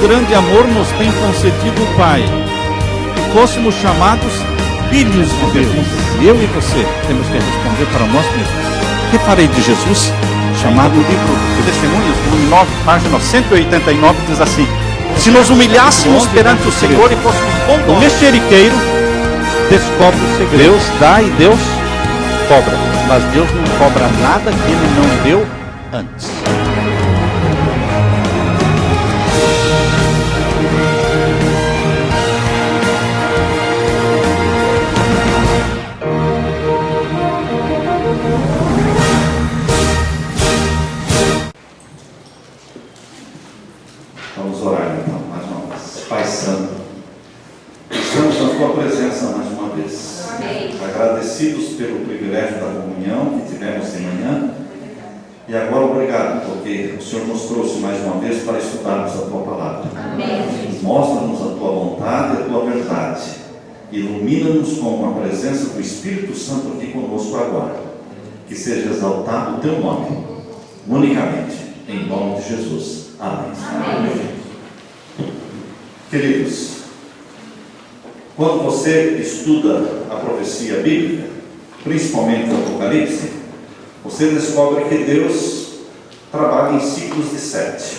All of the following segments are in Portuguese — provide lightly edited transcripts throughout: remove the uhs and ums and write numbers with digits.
grande amor nos tem concedido o Pai, que fôssemos chamados filhos de Deus. Eu e você temos que responder para nós mesmos: que farei de Jesus? Chamado livro de Testemunhos, volume 9, página 189, diz assim: se nos humilhássemos perante o Senhor e fôssemos bondosos, o mexeriqueiro descobre o segredo. Deus dá e Deus cobra, mas Deus não cobra nada que Ele não deu antes. Vamos orar então, mais uma vez. Pai Santo, estamos na Tua presença mais uma vez. Amém. Agradecidos pelo privilégio da comunhão que tivemos de manhã. E agora obrigado, porque o Senhor nos trouxe mais uma vez para estudarmos a Tua palavra. Amém. Mostra-nos a Tua vontade e a Tua verdade. Ilumina-nos com a presença do Espírito Santo aqui conosco agora. Que seja exaltado o Teu nome, unicamente, em nome de Jesus. Amém. Amém. Queridos, quando você estuda a profecia bíblica, principalmente o Apocalipse, você descobre que Deus trabalha em ciclos de 7.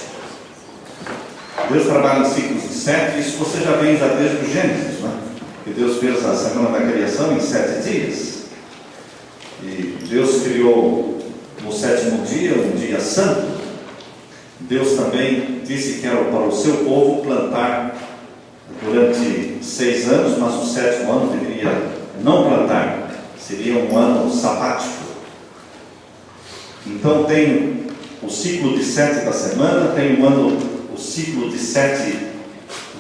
Deus trabalha em ciclos de 7, isso você já vem desde o Gênesis, né? Que Deus fez a semana da criação em 7 dias. E Deus criou no 7º dia, um dia santo. Deus também disse que era para o seu povo plantar durante 6 anos, mas o 7º ano deveria não plantar, seria um ano sabático. Então tem o ciclo de 7 da semana, tem o ciclo de 7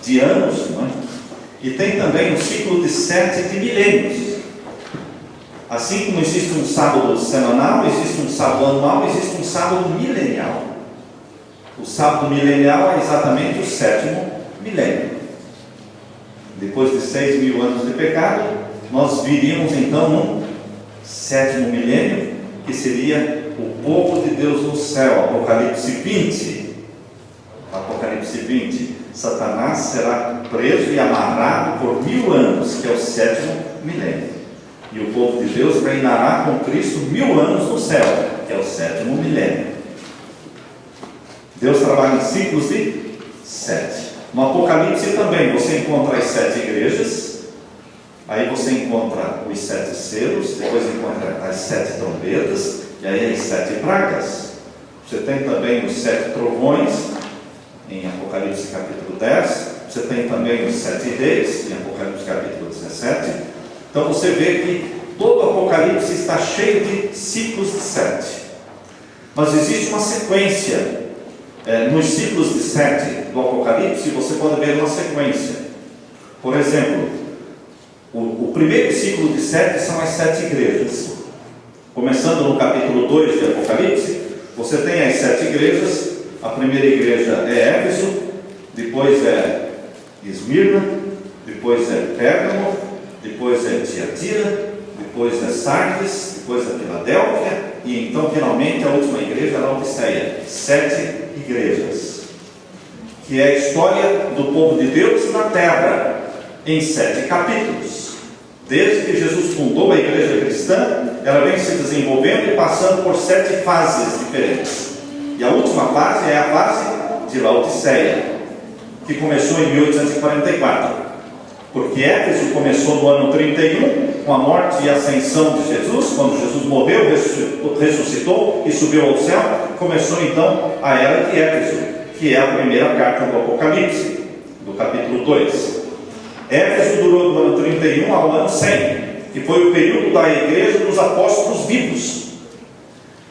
de anos, não é? E tem também o ciclo de 7 de milênios. Assim como existe um sábado semanal, existe um sábado anual, existe um sábado milenial. O sábado milenial é exatamente o 7º milênio. Depois de 6.000 anos de pecado, nós viríamos então no 7º milênio, que seria o povo de Deus no céu. Apocalipse 20. Apocalipse 20. Satanás será preso e amarrado por 1000 anos, que é o 7º milênio. E o povo de Deus reinará com Cristo 1000 anos no céu, que é o 7º milênio. Deus trabalha em ciclos de 7. No Apocalipse também você encontra as 7 igrejas, aí você encontra os 7 selos, depois encontra as 7 trombetas, e aí as 7 pragas. Você tem também os 7 trovões, em Apocalipse capítulo 10, você tem também os 7 reis, em Apocalipse capítulo 17. Então você vê que todo o Apocalipse está cheio de ciclos de 7. Mas existe uma sequência. Nos ciclos de 7 do Apocalipse, você pode ver uma sequência. Por exemplo, o primeiro ciclo de 7 são as 7 igrejas. Começando no capítulo 2 de Apocalipse, você tem as 7 igrejas. A primeira igreja é Éfeso, depois é Esmirna, depois é Pérgamo, depois é Tiatira, depois é Sardes, depois é Filadélfia, e então finalmente a última igreja é Laodiceia. 7 igrejas, que é a história do povo de Deus na terra, em 7 capítulos. Desde que Jesus fundou a igreja cristã, ela vem se desenvolvendo e passando por 7 fases diferentes. E a última fase é a fase de Laodiceia, que começou em 1844. Porque Éfeso começou no ano 31, com a morte e ascensão de Jesus. Quando Jesus morreu, ressuscitou e subiu ao céu, começou então a era de Éfeso, que é a primeira carta do Apocalipse, do capítulo 2. Éfeso durou do ano 31 ao ano 100, que foi o período da igreja dos apóstolos vivos.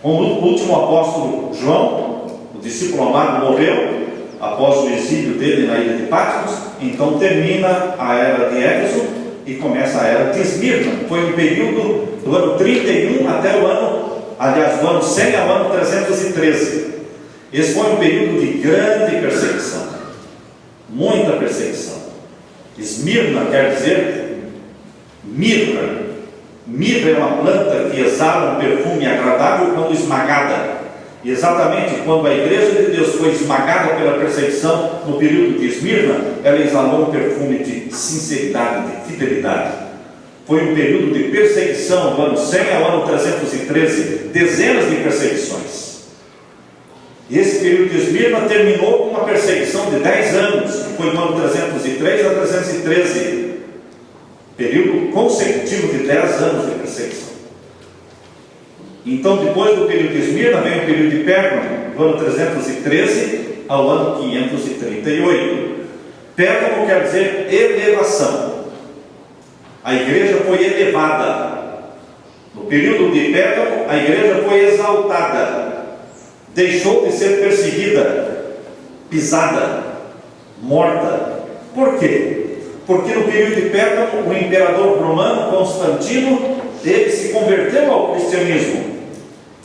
O último apóstolo João, o discípulo amado, morreu após o exílio dele na ilha de Patmos. Então termina a era de Éfeso e começa a era de Esmirna. Foi um período do ano 31 até o ano 100 ao ano 313. Esse foi um período de grande perseguição, muita perseguição. Esmirna quer dizer mirra. Mirra é uma planta que exala um perfume agradável quando esmagada. E exatamente quando a igreja de Deus foi esmagada pela perseguição no período de Esmirna, ela exalou um perfume de sinceridade, de fidelidade. Foi um período de perseguição do ano 100 ao ano 313, dezenas de perseguições. E esse período de Esmirna terminou com uma perseguição de 10 anos, que foi do ano 303 a 313, período consecutivo de 10 anos de perseguição. Então, depois do período de Esmirna, vem o período de Pérgamo, do ano 313 ao ano 538. Pérgamo quer dizer elevação. A igreja foi elevada. No período de Pérgamo, a igreja foi exaltada. Deixou de ser perseguida, pisada, morta. Por quê? Porque no período de Pérgamo, o imperador romano Constantino, ele se converteu ao cristianismo.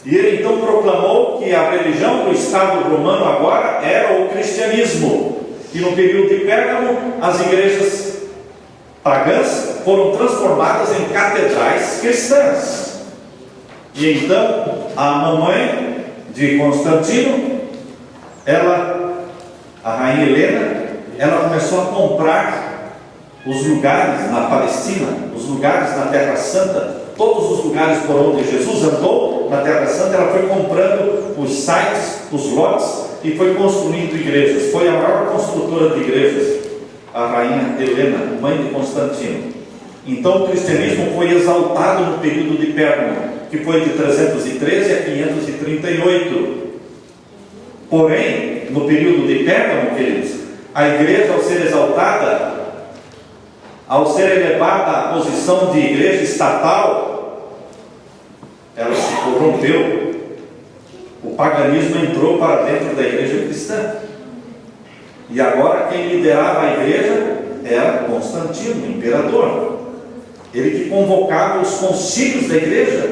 E ele então proclamou que a religião do Estado romano agora era o cristianismo. E no período de Pérgamo, as igrejas pagãs foram transformadas em catedrais cristãs. E então, a mamãe de Constantino, a rainha Helena, ela começou a comprar os lugares na Palestina, os lugares na Terra Santa, todos os lugares por onde Jesus andou na Terra Santa. Ela foi comprando os sites, os lotes, e foi construindo igrejas. Foi a maior construtora de igrejas, a rainha Helena, mãe de Constantino. Então o cristianismo foi exaltado no período de Pérgamo, que foi de 313 a 538. Porém, no período de Pérgamo, queridos, a igreja, ao ser exaltada, ao ser elevada à posição de igreja estatal, ela se corrompeu. O paganismo entrou para dentro da igreja cristã. E agora quem liderava a igreja era Constantino, o imperador. Ele que convocava os concílios da igreja.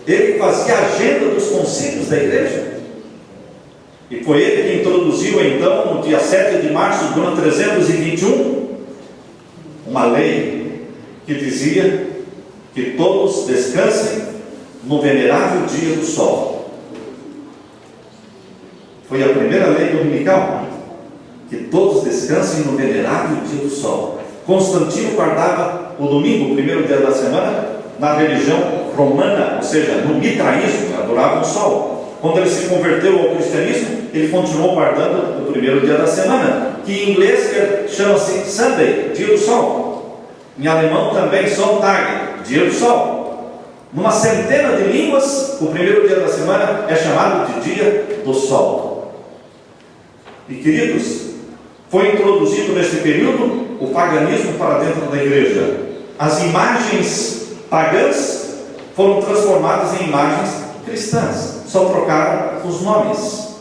Ele que fazia a agenda dos concílios da igreja. E foi ele que introduziu então, no dia 7 de março do ano 321, uma lei que dizia que todos descansem no venerável dia do sol. Foi a primeira lei dominical, que todos descansem no venerável dia do sol. Constantino guardava o domingo, o primeiro dia da semana, na religião romana, ou seja, no mitraísmo, adorava o sol. Quando ele se converteu ao cristianismo, ele continuou guardando o primeiro dia da semana, que em inglês chama-se Sunday, dia do sol. Em alemão também Sonntag, dia do sol. Numa centena de línguas, o primeiro dia da semana é chamado de dia do sol. E queridos, foi introduzido nesse período o paganismo para dentro da igreja. As imagens pagãs foram transformadas em imagens cristãs, só trocaram os nomes.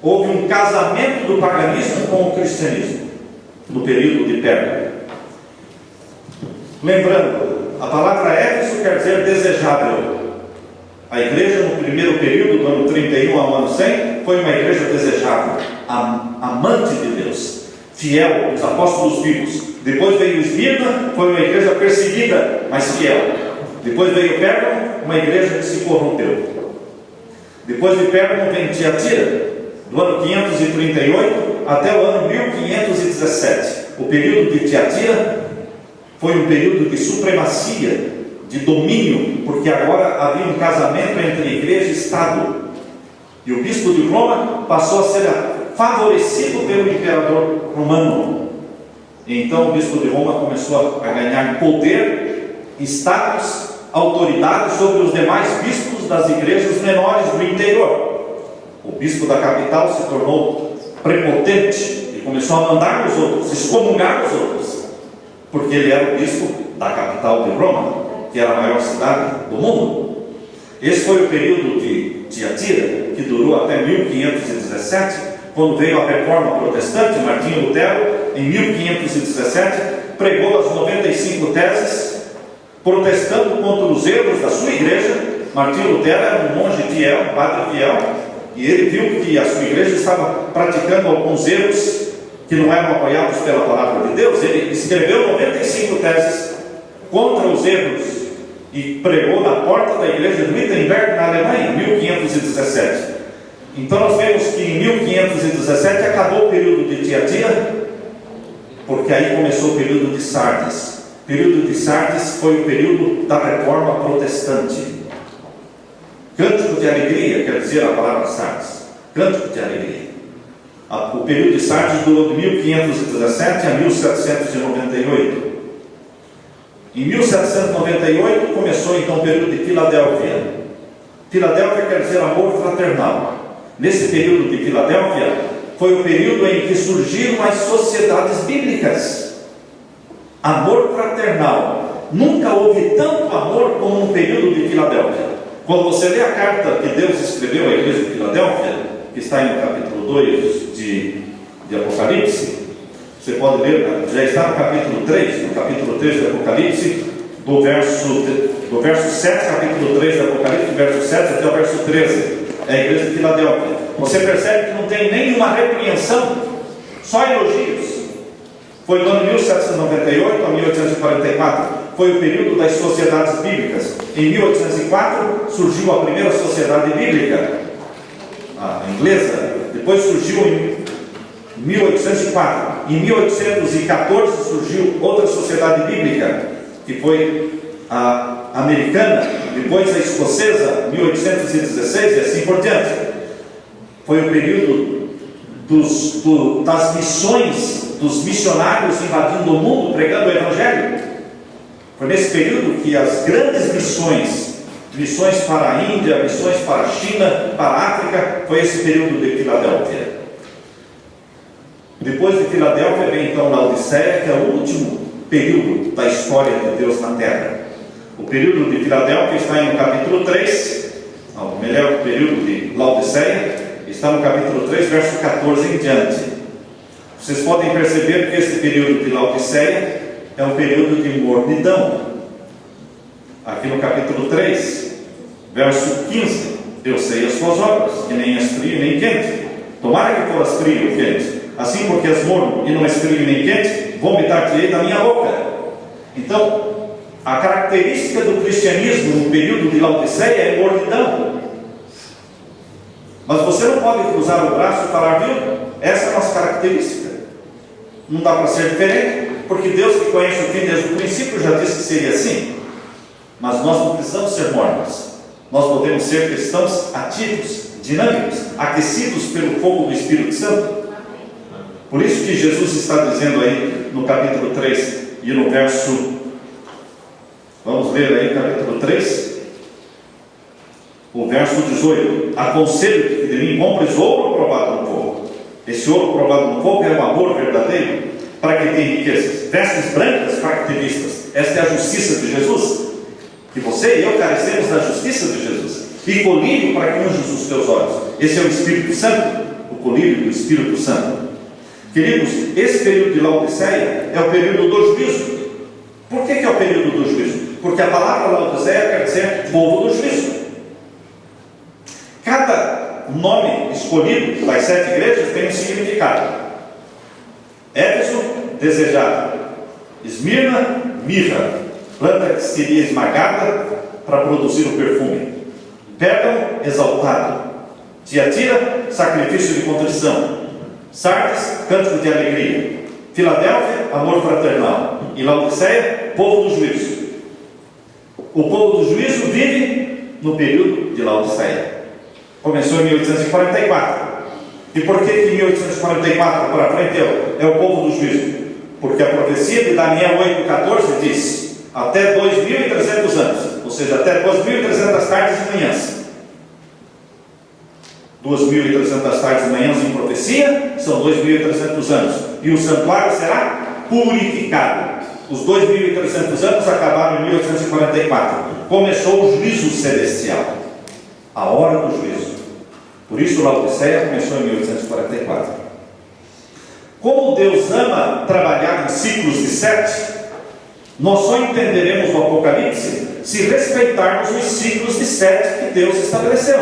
Houve um casamento do paganismo com o cristianismo no período de Pérgamo. Lembrando, a palavra Éfeso quer dizer desejável. A igreja no primeiro período, do ano 31 ao ano 100, foi uma igreja desejável, amante de Deus, fiel, os apóstolos vivos. Depois veio Esmirna, foi uma igreja perseguida, mas fiel. Depois veio Pérgamo, uma igreja que se corrompeu. Depois de Pérgamo vem Tiatira, do ano 538 até o ano 1517. O período de Tiatira foi um período de supremacia, de domínio, porque agora havia um casamento entre igreja e Estado. E o bispo de Roma passou a ser favorecido pelo imperador romano. E então o bispo de Roma começou a ganhar poder, status, autoridade sobre os demais bispos das igrejas menores do interior. O bispo da capital se tornou prepotente e começou a mandar nos outros, excomungar os outros, porque ele era o bispo da capital de Roma, que era a maior cidade do mundo. Esse foi o período de Tiatira, que durou até 1517, quando veio a reforma protestante. Martinho Lutero, em 1517, pregou as 95 teses, protestando contra os erros da sua igreja. Martinho Lutero era um monge fiel, um padre fiel, e ele viu que a sua igreja estava praticando alguns erros que não eram apoiados pela palavra de Deus. Ele escreveu 95 teses contra os erros e pregou na porta da igreja de Wittenberg, na Alemanha, em 1517. Então nós vemos que em 1517 acabou o período de Tiatira, porque aí começou o período de Sardes. O período de Sardes foi o período da reforma protestante. Cântico de alegria, quer dizer a palavra Sardes. Cântico de alegria. O período de Sardes durou de 1517 a 1798. Em 1798 começou então o período de Filadélfia. Filadélfia quer dizer amor fraternal. Nesse período de Filadélfia foi o período em que surgiram as sociedades bíblicas. Amor fraternal. Nunca houve tanto amor como no período de Filadélfia. Quando você lê a carta que Deus escreveu à igreja de Filadélfia, que está no capítulo 2 de Apocalipse, você pode ler, já está no capítulo 3 de Apocalipse, do verso 7, capítulo 3 de Apocalipse, do verso 7 até o verso 13, é a igreja de Filadélfia. Você percebe que não tem nenhuma repreensão, só elogios. Foi no ano 1798 a 1844, foi o período das sociedades bíblicas. Em 1804 surgiu a primeira sociedade bíblica, a inglesa. Depois surgiu em 1804. Em 1814 surgiu outra sociedade bíblica, que foi a americana, depois a escocesa, 1816 e assim por diante. Foi o período das missões, dos missionários invadindo o mundo, pregando o Evangelho. Foi nesse período que as grandes missões para a Índia, missões para a China, para a África, foi esse período de Filadélfia. Depois de Filadélfia vem então Laodiceia, que é o último período da história de Deus na Terra. O período de Filadélfia está no capítulo 3, o melhor período de Laodiceia está no capítulo 3, verso 14 em diante. Vocês podem perceber que esse período de Laodiceia é um período de mornidão. Aqui no capítulo 3, verso 15: eu sei as suas obras, que nem és frio nem quente. Tomara que foras frio ou quente. Assim, porque és morno e não és frio nem quente, vomitar-te-ei da minha boca. Então, a característica do cristianismo no período de Laodiceia é mornidão. Mas você não pode cruzar o braço e falar, viu? Essa é a nossa característica. Não dá para ser diferente, porque Deus, que conhece o fim desde o princípio, já disse que seria assim. Mas nós não precisamos ser mornos. Nós podemos ser cristãos ativos, dinâmicos, aquecidos pelo fogo do Espírito Santo. Por isso que Jesus está dizendo aí no capítulo 3 e no verso, vamos ler aí capítulo 3, o verso 18: aconselho-te que de mim compres ouro provado no fogo. Esse ouro provado no fogo é o amor verdadeiro, para que te enriqueças. Vestes brancas para que te vistas. Esta é a justiça de Jesus, que você e eu carecemos da justiça de Jesus. E colírio para que unjas os teus olhos. Esse é o Espírito Santo, o colírio do Espírito Santo. Queridos, esse período de Laodiceia é o período do juízo. Por que é o período do juízo? Porque a palavra Laodiceia quer dizer povo do juízo. Cada nome escolhido das 7 igrejas tem um significado. Éfeso, desejado. Esmirna, mirra, planta que seria esmagada para produzir o perfume. Pérgamo, exaltado. Tiatira, sacrifício de contrição. Sardes, cântico de alegria. Filadélfia, amor fraternal. E Laodiceia, povo do juízo. O povo do juízo vive no período de Laodiceia. Começou em 1844. E por que de 1844 para frente é o povo do juízo? Porque a profecia de Daniel 8,14 diz: até 2.300 anos, ou seja, até 2.300 tardes e manhãs. 2.300 tardes e manhãs em profecia são 2.300 anos. E o santuário será purificado. Os 2.300 anos acabaram em 1844. Começou o juízo celestial, a hora do juízo. Por isso Laodiceia começou em 1844. Como Deus ama trabalhar em ciclos de 7, nós só entenderemos o Apocalipse se respeitarmos os ciclos de 7 que Deus estabeleceu.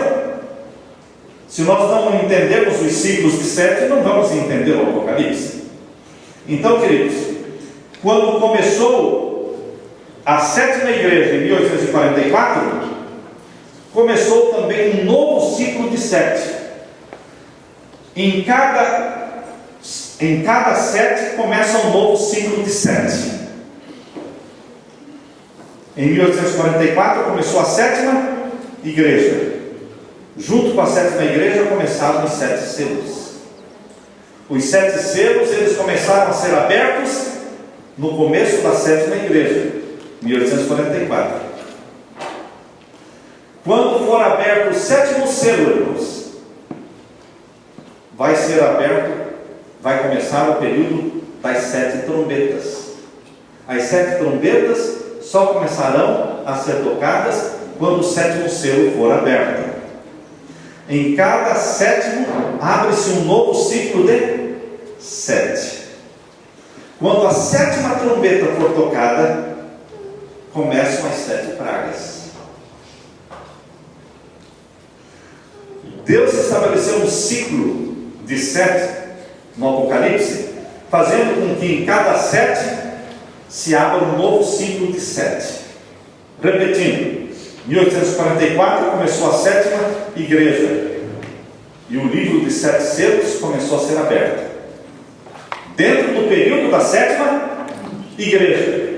Se nós não entendermos os ciclos de 7, não vamos entender o Apocalipse. Então, queridos, quando começou a sétima igreja, em 1844, começou também um novo ciclo de 7. Em cada 7 começa um novo ciclo de 7. Em 1844 começou a sétima igreja. Junto com a sétima igreja começaram os 7 selos. Os 7 selos, eles começaram a ser abertos no começo da sétima igreja, 1844. Quando for aberto o 7º selo, irmãos, vai começar o período das 7 trombetas. As 7 trombetas só começarão a ser tocadas quando o 7º selo for aberto. Em cada 7º abre-se um novo ciclo de 7. Quando a 7ª trombeta for tocada, começam as 7 pragas. Deus estabeleceu um ciclo de 7 no Apocalipse, fazendo com que em cada 7 se abra um novo ciclo de 7. Repetindo, 1844 começou a sétima igreja e o livro de 7 selos começou a ser aberto dentro do período da sétima igreja.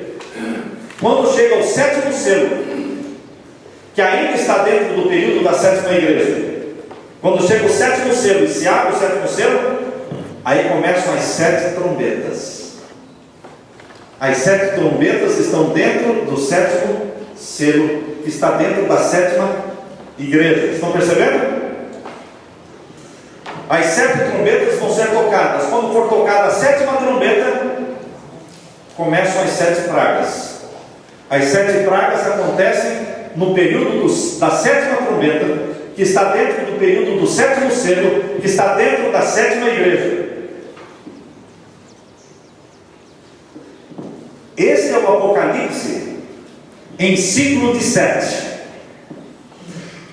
Quando chega ao 7º selo, que ainda está dentro do período da sétima igreja, quando chega o 7º selo e se abre o 7º selo, aí começam as 7 trombetas. As 7 trombetas estão dentro do 7º selo, que está dentro da sétima igreja. Estão percebendo? As 7 trombetas vão ser tocadas. Quando for tocada a 7ª trombeta, começam as 7 pragas. As 7 pragas acontecem no período da 7ª trombeta, que está dentro do período do 7º selo, que está dentro da sétima igreja. Esse é o Apocalipse em ciclo de 7.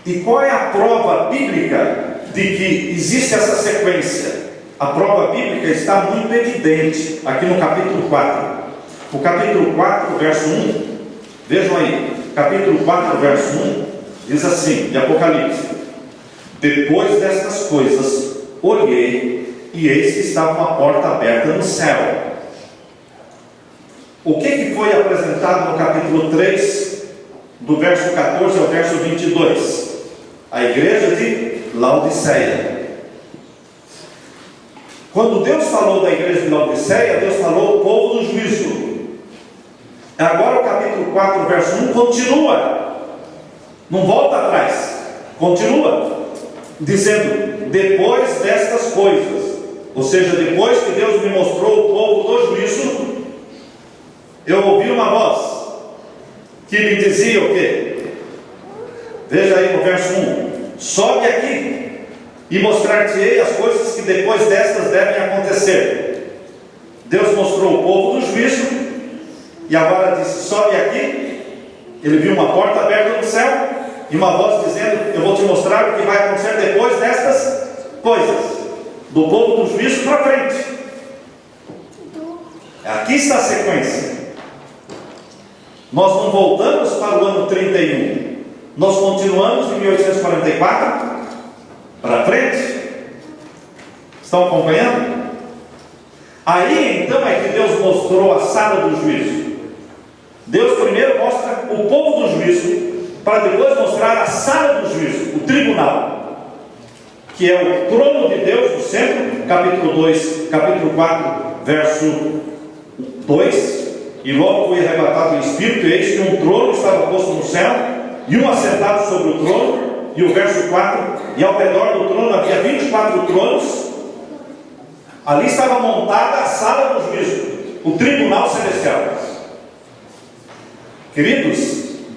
E qual é a prova bíblica de que existe essa sequência? A prova bíblica está muito evidente aqui no capítulo 4. O capítulo 4, verso 1, vejam aí, capítulo 4, verso 1, diz assim, de Apocalipse: depois destas coisas, olhei, e eis que estava uma porta aberta no céu. O que foi apresentado no capítulo 3, do verso 14 ao verso 22? A igreja de Laodiceia. Quando Deus falou da igreja de Laodiceia, Deus falou o povo do juízo. Agora o capítulo 4, verso 1 continua, não volta atrás, continua dizendo: depois destas coisas, ou seja, depois que Deus me mostrou o povo do juízo, eu ouvi uma voz que me dizia o quê? Veja aí no verso 1: sobe aqui e mostrar-te-ei as coisas que depois destas devem acontecer. Deus mostrou o povo do juízo e agora disse: sobe aqui. Ele viu uma porta aberta no céu e uma voz dizendo: eu vou te mostrar o que vai acontecer depois destas coisas, do povo do juízo para frente. Aqui está a sequência. Nós não voltamos para o ano 31, nós continuamos em 1844 para frente. Estão acompanhando? Aí então é que Deus mostrou a sala do juízo. Deus primeiro mostra o povo do juízo, para depois mostrar a sala do juízo, o tribunal, que é o trono de Deus no centro, capítulo 2, capítulo 4, verso 2. E logo foi arrebatado o Espírito, e eis que um trono estava posto no céu, e um assentado sobre o trono. E o verso 4: e ao redor do trono havia 24 tronos. Ali estava montada a sala do juízo, o tribunal celestial. Queridos,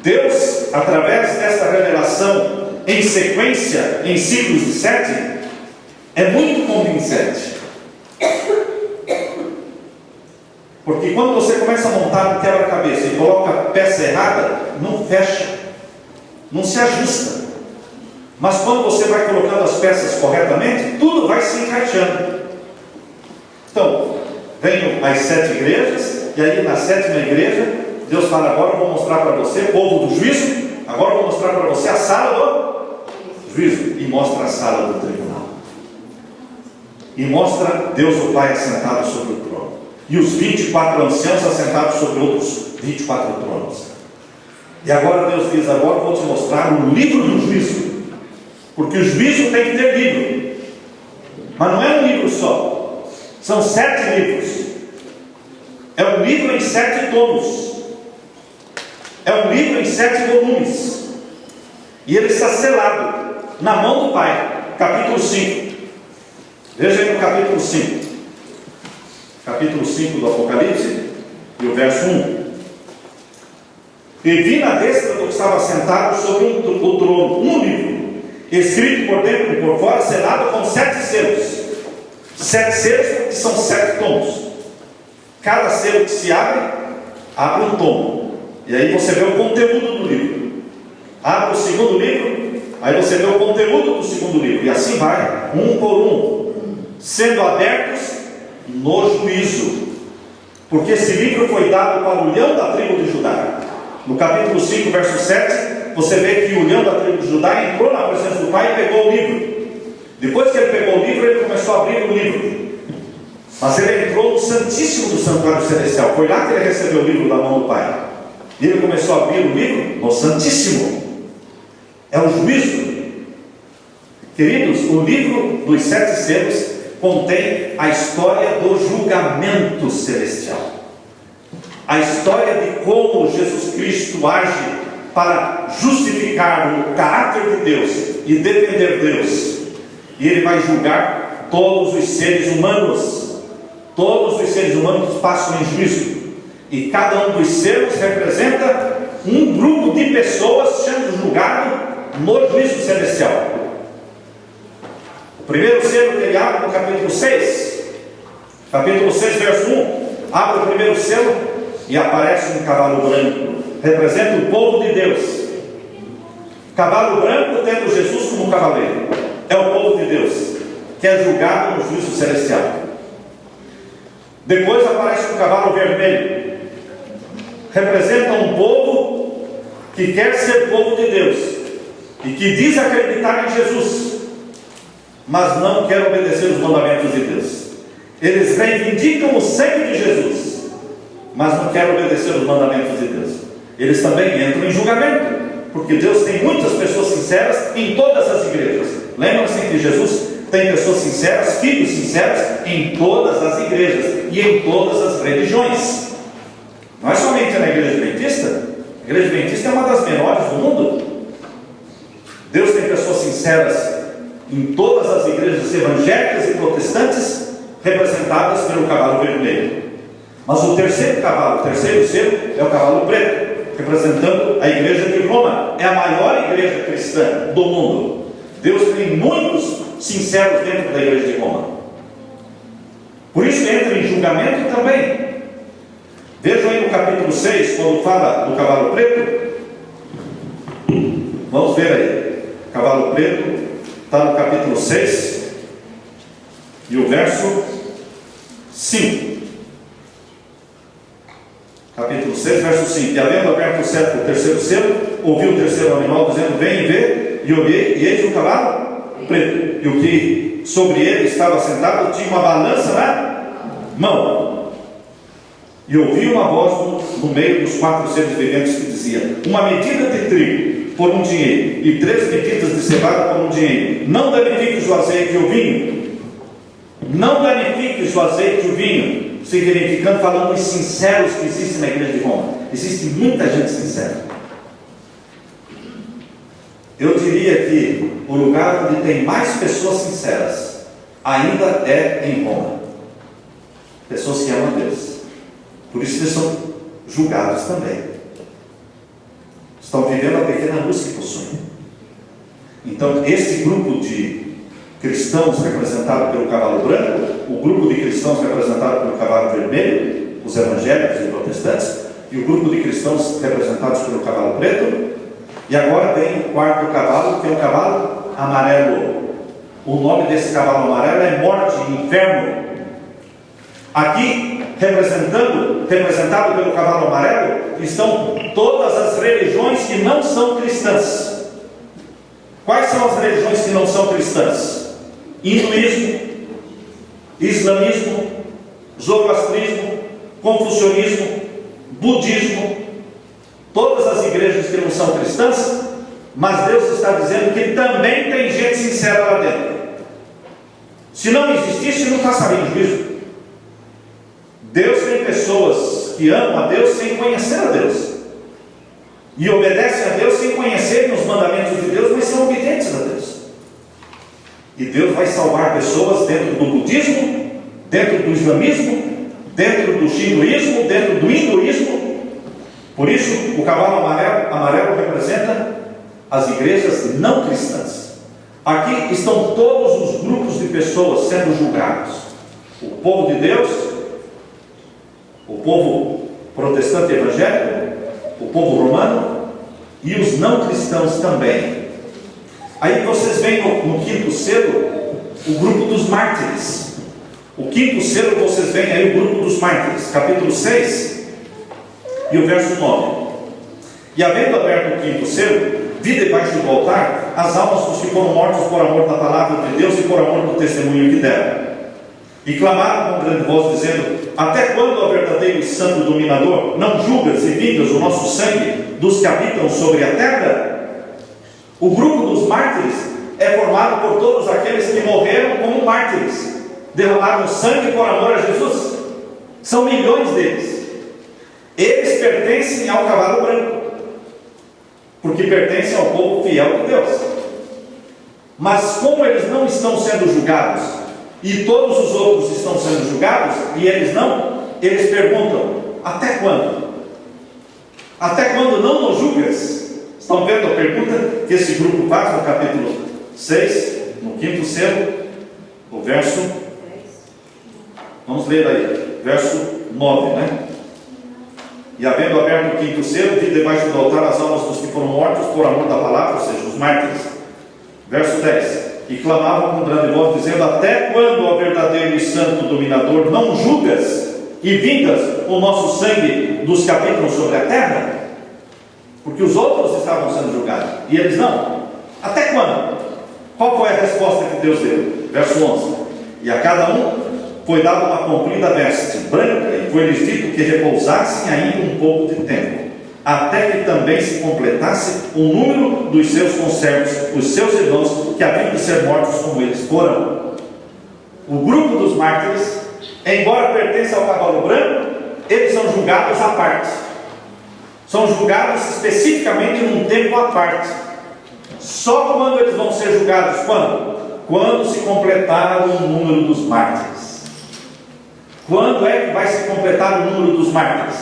Deus, através desta revelação em sequência, em ciclos de 7, é muito convincente. Porque quando você começa a montar um quebra-cabeça e coloca a peça errada, não fecha, não se ajusta. Mas quando você vai colocando as peças corretamente, tudo vai se encaixando. Então, vem as 7 igrejas, e aí na 7ª igreja Deus fala: agora eu vou mostrar para você, povo do juízo, agora eu vou mostrar para você a sala do juízo. E mostra a sala do tribunal. E mostra Deus o Pai assentado sobre o trono. E os 24 anciãos assentados sobre outros 24 tronos. E agora Deus diz: agora eu vou te mostrar o livro do juízo. Porque o juízo tem que ter livro. Mas não é um livro só. São 7 livros. É um livro em 7 tomos. É um livro em 7 volumes. E ele está selado na mão do Pai. Capítulo 5. Veja aí no capítulo 5. Capítulo 5 do Apocalipse. E o verso 1. E vi na destra do que estava sentado sobre o trono um livro, escrito por dentro e por fora, selado com 7 selos. 7 selos, que são 7 tomos. Cada selo que se abre um tomo. E aí você vê o conteúdo do livro. Abre o segundo livro, aí você vê o conteúdo do segundo livro. E assim vai, um por um, sendo abertos no juízo. Porque esse livro foi dado para o leão da tribo de Judá. No capítulo 5, verso 7, você vê que o leão da tribo de Judá entrou na presença do Pai e pegou o livro. Depois que ele pegou o livro, ele começou a abrir o livro. Mas ele entrou no Santíssimo do Santuário Celestial. Foi lá que ele recebeu o livro da mão do Pai. E ele começou a abrir o livro no Santíssimo. É o juízo. Queridos, o livro dos 7 selos contém a história do julgamento celestial. A história de como Jesus Cristo age para justificar o caráter de Deus e defender Deus. E Ele vai julgar todos os seres humanos. Todos os seres humanos passam em juízo. E cada um dos selos representa um grupo de pessoas sendo julgado no juízo celestial. O primeiro selo que ele abre no capítulo 6. Capítulo 6, verso 1. Abre o primeiro selo e aparece um cavalo branco. Representa o povo de Deus. Cavalo branco tendo Jesus como cavaleiro. É o povo de Deus, que é julgado no juízo celestial. Depois aparece um cavalo vermelho. Representa um povo que quer ser povo de Deus e que diz acreditar em Jesus, mas não quer obedecer os mandamentos de Deus. Eles reivindicam o sangue de Jesus, mas não querem obedecer os mandamentos de Deus. Eles também entram em julgamento, porque Deus tem muitas pessoas sinceras em todas as igrejas. Lembram-se que Jesus tem pessoas sinceras, filhos sinceros em todas as igrejas e em todas as religiões. Não é somente na igreja adventista. A igreja adventista é uma das menores do mundo. Deus tem pessoas sinceras em todas as igrejas evangélicas e protestantes, representadas pelo cavalo vermelho. Mas o terceiro cavalo, o terceiro selo, é o cavalo preto, representando a igreja de Roma. É a maior igreja cristã do mundo. Deus tem muitos sinceros dentro da igreja de Roma. Por isso entra em julgamento também. Vejam aí no capítulo 6, quando fala do cavalo preto. Vamos ver aí. O cavalo preto está no capítulo 6 e o verso 5. Capítulo 6, verso 5. E havendo aberto o terceiro selo, ouviu o terceiro animal dizendo: vem e vê. E olhei, e eis um cavalo preto. E o que sobre ele estava sentado tinha uma balança na mão. E ouvi uma voz no meio dos 4 seres viventes que dizia: uma medida de trigo por um dinheiro, e 3 medidas de cevada por um dinheiro. Não danifiques o azeite e o vinho. Não danifiques o azeite e o vinho. Significando, falando dos sinceros que existem na igreja de Roma. Existe muita gente sincera. Eu diria que o lugar onde tem mais pessoas sinceras ainda é em Roma. Pessoas que amam a Deus. Por isso eles são julgados também. Estão vivendo a pequena luz que possuem. Então, este grupo de cristãos representado pelo cavalo branco, o grupo de cristãos representado pelo cavalo vermelho, os evangélicos e protestantes, e o grupo de cristãos representados pelo cavalo preto. E agora vem o 4º cavalo, que é o cavalo amarelo. O nome desse cavalo amarelo é morte, inferno. Aqui, representado pelo cavalo amarelo, estão todas as religiões que não são cristãs. Quais são as religiões que não são cristãs? Hinduísmo, islamismo, zoroastrismo, confucionismo, budismo, todas as igrejas que não são cristãs, mas Deus está dizendo que também tem gente sincera lá dentro. Se não existisse, não passaria em juízo. Deus tem pessoas que amam a Deus sem conhecer a Deus, e obedecem a Deus sem conhecerem os mandamentos de Deus, mas são obedientes a Deus. E Deus vai salvar pessoas dentro do budismo, dentro do islamismo, dentro do shintoísmo, dentro do hinduísmo. Por isso, o cavalo amarelo representa as igrejas não cristãs. Aqui estão todos os grupos de pessoas sendo julgados: o povo de Deus, o povo protestante evangélico, o povo romano e os não cristãos também. Aí vocês veem no quinto selo o grupo dos mártires. O quinto selo, vocês veem aí o grupo dos mártires, capítulo 6 e o verso 9. E havendo aberto o quinto selo, vi debaixo do altar as almas dos que foram mortos por amor da palavra de Deus e por amor do testemunho que deram. E clamaram com grande voz, dizendo: até quando, ó verdadeiro e santo dominador, não julgas e vingas o nosso sangue dos que habitam sobre a terra? O grupo dos mártires é formado por todos aqueles que morreram como mártires, derramaram sangue por amor a Jesus. São milhões deles. Eles pertencem ao cavalo branco, porque pertencem ao povo fiel de Deus. Mas como eles não estão sendo julgados, e todos os outros estão sendo julgados, e eles não, eles perguntam: até quando? Até quando não nos julgas? Estão vendo a pergunta que esse grupo faz no capítulo 6, no quinto selo, o verso, vamos ler aí, verso 9, né? E havendo aberto o quinto selo, vi debaixo do altar as almas dos que foram mortos por amor da palavra, ou seja, os mártires. Verso 10. E clamavam com grande voz, dizendo: até quando, ó verdadeiro e santo dominador, não julgas e vingas o nosso sangue dos que habitam sobre a terra? Porque os outros estavam sendo julgados, e eles não. Até quando? Qual foi a resposta que Deus deu? Verso 11. E a cada um foi dada uma comprida veste branca, e foi-lhes dito que repousassem ainda um pouco de tempo, até que também se completasse o número dos seus conservos, os seus irmãos, que haviam de ser mortos como eles foram. O grupo dos mártires, embora pertença ao cavalo branco, eles são julgados à parte. São julgados especificamente num tempo à parte. Só quando eles vão ser julgados? Quando se completar o número dos mártires. Quando é que vai se completar o número dos mártires?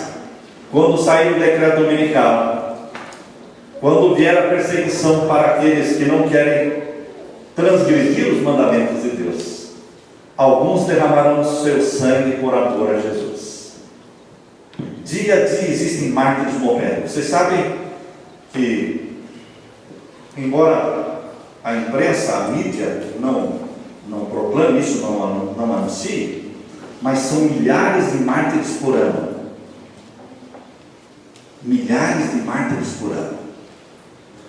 Quando sair o decreto dominical, quando vier a perseguição para aqueles que não querem transgredir os mandamentos de Deus. Alguns derramarão o seu sangue por amor a Jesus. Dia a dia existem mártires morrendo. Vocês sabem que, embora a imprensa, a mídia não proclame isso, não anuncie, mas são milhares de mártires por ano. Milhares de mártires por ano.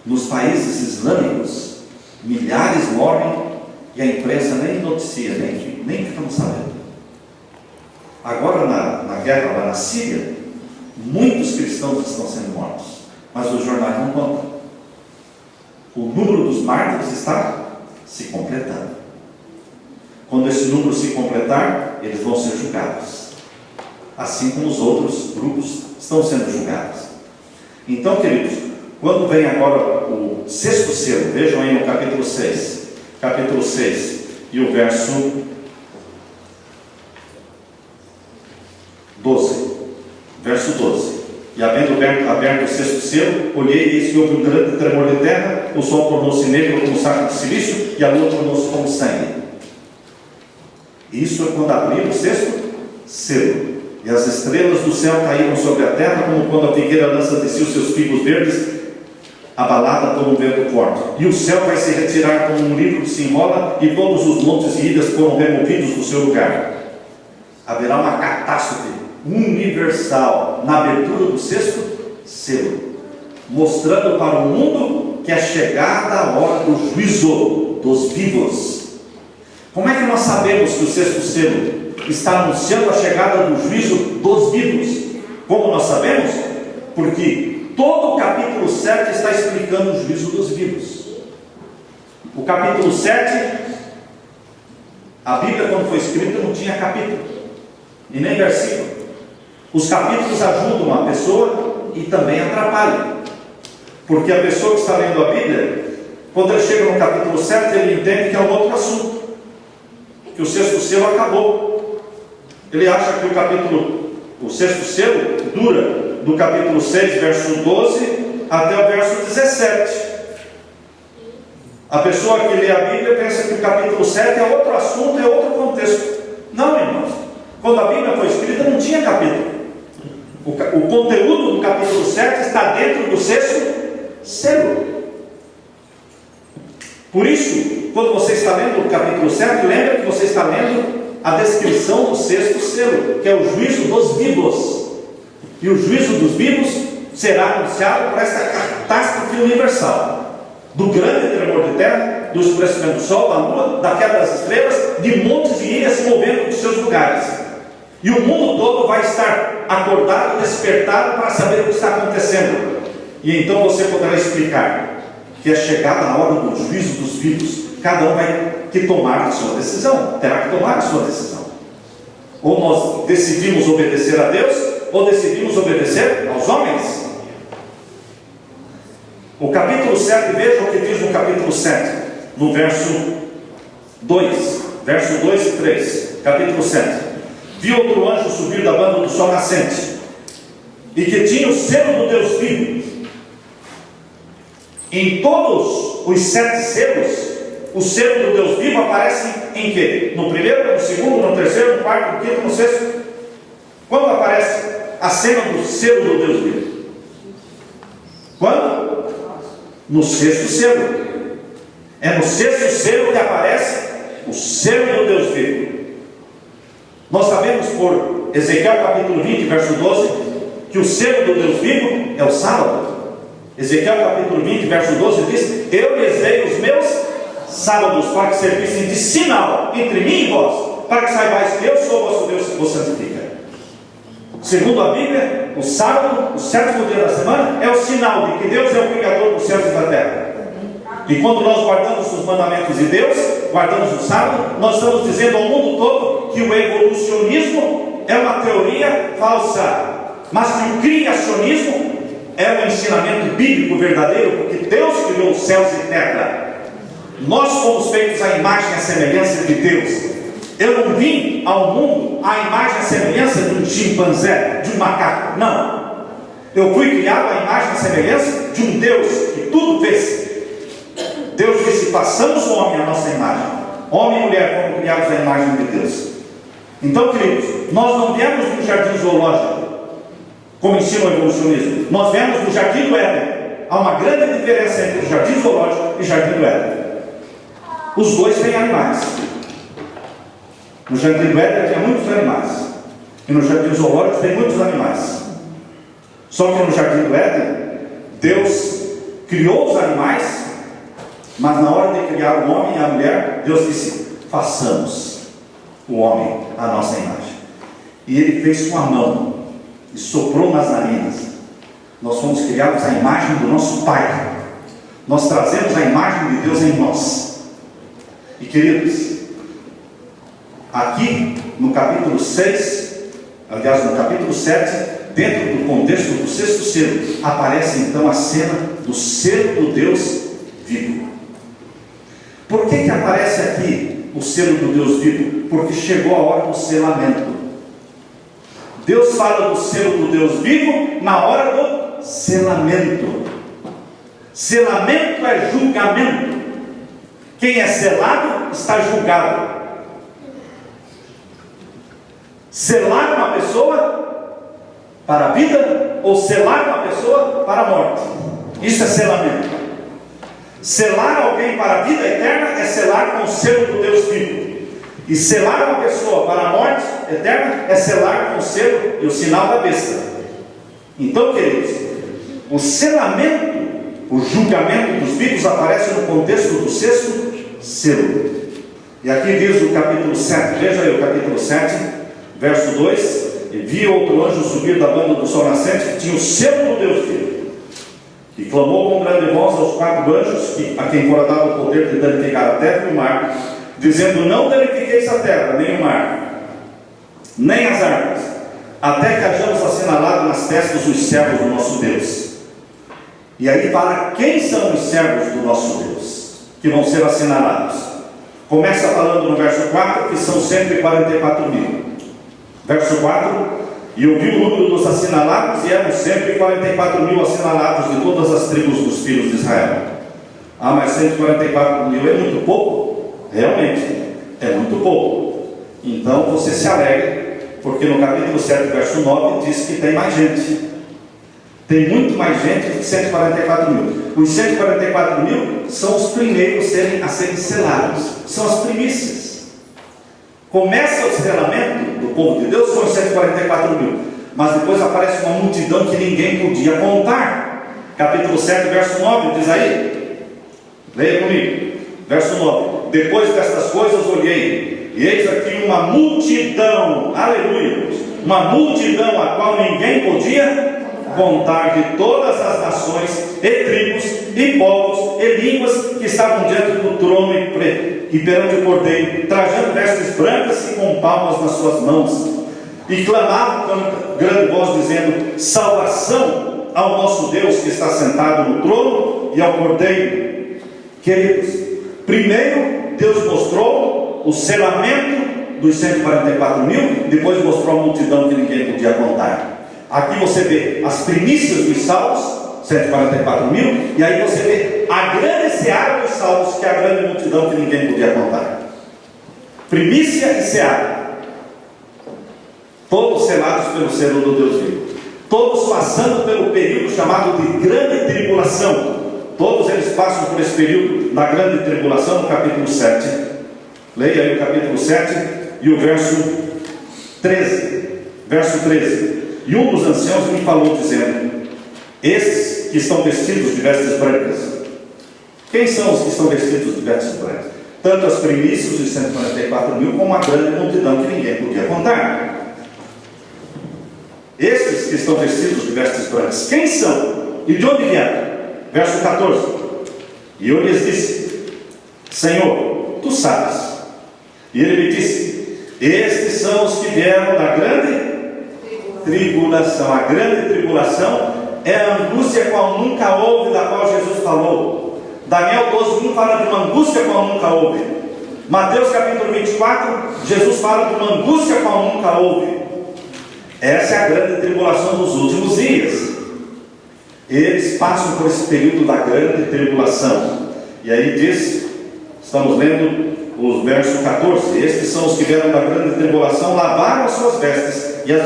Nos países islâmicos, milhares morrem e a imprensa nem noticia, nem ficamos sabendo. Agora na guerra lá na Síria, muitos cristãos estão sendo mortos, mas os jornais não contam. O número dos mártires está se completando. Quando esse número se completar, eles vão ser julgados, assim como os outros grupos estão sendo julgados. Então, queridos, quando vem agora o sexto selo, vejam aí no capítulo 6 e o verso 12. Verso 12. E havendo aberto o sexto selo, olhei e eis que houve um grande tremor de terra, o sol tornou-se negro como saco de silício, e a lua tornou-se como sangue. Isso é quando abriu o sexto selo. E as estrelas do céu caíram sobre a terra, como quando a figueira lança de si os seus figos verdes, abalada por um vento forte. E o céu vai se retirar como um livro que se enrola, e todos os montes e ilhas foram removidos do seu lugar. haverá uma catástrofe universal na abertura do sexto selo, mostrando para o mundo que é chegada a hora do juízo dos vivos. Como é que nós sabemos que o sexto selo está anunciando a chegada do juízo dos vivos? Como nós sabemos? Porque todo o capítulo 7 está explicando o juízo dos vivos. O capítulo 7, a Bíblia, quando foi escrita, não tinha capítulo e nem versículo. Os capítulos ajudam a pessoa e também atrapalham, porque a pessoa que está lendo a Bíblia, quando ele chega no capítulo 7, ele entende que é um outro assunto, que o sexto selo acabou. Ele acha que o sexto selo dura do capítulo 6, verso 12 até o verso 17. A pessoa que lê a Bíblia pensa que o capítulo 7 é outro assunto, é outro contexto. Não, irmãos. Quando a Bíblia foi escrita, não tinha capítulo. O conteúdo do capítulo 7 está dentro do sexto selo. Por isso, quando você está lendo o capítulo 7, lembra que você está lendo a descrição do sexto selo, que é o juízo dos vivos. E o juízo dos vivos será anunciado por esta catástrofe universal, do grande tremor de terra, do escurecimento do sol, da lua, da queda das estrelas, de montes e ilhas se movendo dos seus lugares. E o mundo todo vai estar acordado, despertado para saber o que está acontecendo. E então você poderá explicar que é chegada a hora do juízo dos vivos. Cada um vai que tomar a sua decisão, terá que tomar a sua decisão. Ou nós decidimos obedecer a Deus, ou decidimos obedecer aos homens. O capítulo 7, veja o que diz no capítulo 7, no verso 2, verso 2 e 3, capítulo 7. Vi outro anjo subir da banda do sol nascente, e que tinha o selo do Deus vivo. Em todos os 7 selos, o selo do Deus vivo aparece em quê? No primeiro, no segundo, no terceiro, no quarto, no quinto, no sexto. Quando aparece a cena do selo do Deus vivo? Quando? No sexto selo. É no sexto selo que aparece o selo do Deus vivo. Nós sabemos por Ezequiel capítulo 20, verso 12, que o selo do Deus vivo é o sábado. Ezequiel capítulo 20, verso 12 diz: eu lhes dei os meus sábados para que servissem de sinal entre mim e vós, para que saibais que eu sou o vosso Deus que vos santifica. Segundo a Bíblia, o sábado, o sétimo dia da semana, é o sinal de que Deus é o Criador dos céus e da terra. E quando nós guardamos os mandamentos de Deus, guardamos o sábado, nós estamos dizendo ao mundo todo que o evolucionismo é uma teoria falsa, mas que o criacionismo é um ensinamento bíblico verdadeiro, porque Deus criou os céus e terra. Nós fomos feitos à imagem e à semelhança de Deus. Eu não vim ao mundo à imagem e à semelhança de um chimpanzé, de um macaco. Não. Eu fui criado à imagem e à semelhança de um Deus que tudo fez. Deus disse: façamos o homem à nossa imagem. Homem e mulher foram criados à imagem de Deus. Então, queridos, nós não viemos do jardim zoológico, como ensina o evolucionismo. Nós viemos do jardim do Éden. Há uma grande diferença entre o jardim zoológico e o jardim do Éden. Os dois têm animais. No jardim do Éden tinha muitos animais, e no jardim zoológico tem muitos animais. Só que no jardim do Éden, Deus criou os animais, mas na hora de criar o homem e a mulher, Deus disse: façamos o homem à nossa imagem. E Ele fez com a mão e soprou nas narinas. Nós fomos criados à imagem do nosso Pai. Nós trazemos a imagem de Deus em nós. E queridos, aqui no capítulo 6, aliás no capítulo 7, dentro do contexto do sexto selo, aparece então a cena do selo do Deus vivo. Por que aparece aqui o selo do Deus vivo? Porque chegou a hora do selamento. Deus fala do selo do Deus vivo na hora do selamento. Selamento é julgamento. Quem é selado está julgado. Selar uma pessoa para a vida ou selar uma pessoa para a morte. Isso é selamento. Selar alguém para a vida eterna é selar com o selo do Deus vivo. E selar uma pessoa para a morte eterna é selar com o selo e o sinal da besta. Então, queridos, o selamento, o julgamento dos vivos aparece no contexto do sexto selo. E aqui diz o capítulo 7, veja aí o capítulo 7, verso 2: e vi outro anjo subir da banda do sol nascente, que tinha o selo do Deus vivo, e clamou com grande voz aos 4 anjos, a quem fora dado o poder de danificar a terra e o mar, dizendo: não danifiqueis a terra, nem o mar, nem as árvores, até que hajamos assinalado nas testas os servos do nosso Deus. E aí fala quem são os servos do nosso Deus, que vão ser assinalados. Começa falando no verso 4, que são 144 mil. Verso 4: e ouvi o número dos assinalados, e eram 144 mil assinalados de todas as tribos dos filhos de Israel. Ah, mas 144 mil é muito pouco? Realmente, é muito pouco. Então você se alegre, porque no capítulo 7, verso 9, diz que tem mais gente. Tem muito mais gente do que 144 mil. Os 144 mil são os primeiros a serem selados, são as primícias. Começa o selamento do povo de Deus com os 144 mil, mas depois aparece uma multidão que ninguém podia contar. Capítulo 7, verso 9, diz aí, leia comigo, verso 9: depois destas coisas olhei, e eis aqui uma multidão, aleluia, uma multidão a qual ninguém podia contar, de todas as nações, e tribos, e povos, e línguas, que estavam diante do trono e perante o Cordeiro, trajando vestes brancas e com palmas nas suas mãos, e clamavam com grande voz, dizendo: salvação ao nosso Deus que está sentado no trono e ao Cordeiro. Queridos, primeiro Deus mostrou o selamento dos 144 mil, depois mostrou a multidão que ninguém podia contar. Aqui você vê as primícias dos salvos, 144 mil, e aí você vê a grande seara dos salvos, que é a grande multidão que ninguém podia contar. Primícia e seara, todos selados pelo selo do Deus vivo, todos passando pelo período chamado de grande tribulação. Todos eles passam por esse período da grande tribulação, no capítulo 7. Leia aí o capítulo 7 e o verso 13. Verso 13: e um dos anciãos me falou, dizendo: estes que estão vestidos de vestes brancas. Quem são os que estão vestidos de vestes brancas? Tanto as primícias dos 144 mil, como a grande multidão que ninguém podia contar. Estes que estão vestidos de vestes brancas, quem são? E de onde vieram? Verso 14: e eu lhes disse: Senhor, tu sabes. E ele me disse: estes são os que vieram da grande tribulação. A grande tribulação é a angústia qual nunca houve, da qual Jesus falou. Daniel 12:1 fala de uma angústia qual nunca houve. Mateus capítulo 24, Jesus fala de uma angústia qual nunca houve. Essa é a grande tribulação dos últimos dias. Eles passam por esse período da grande tribulação. E aí diz, estamos lendo o verso 14: estes são os que vieram da grande tribulação, lavaram as suas vestes e as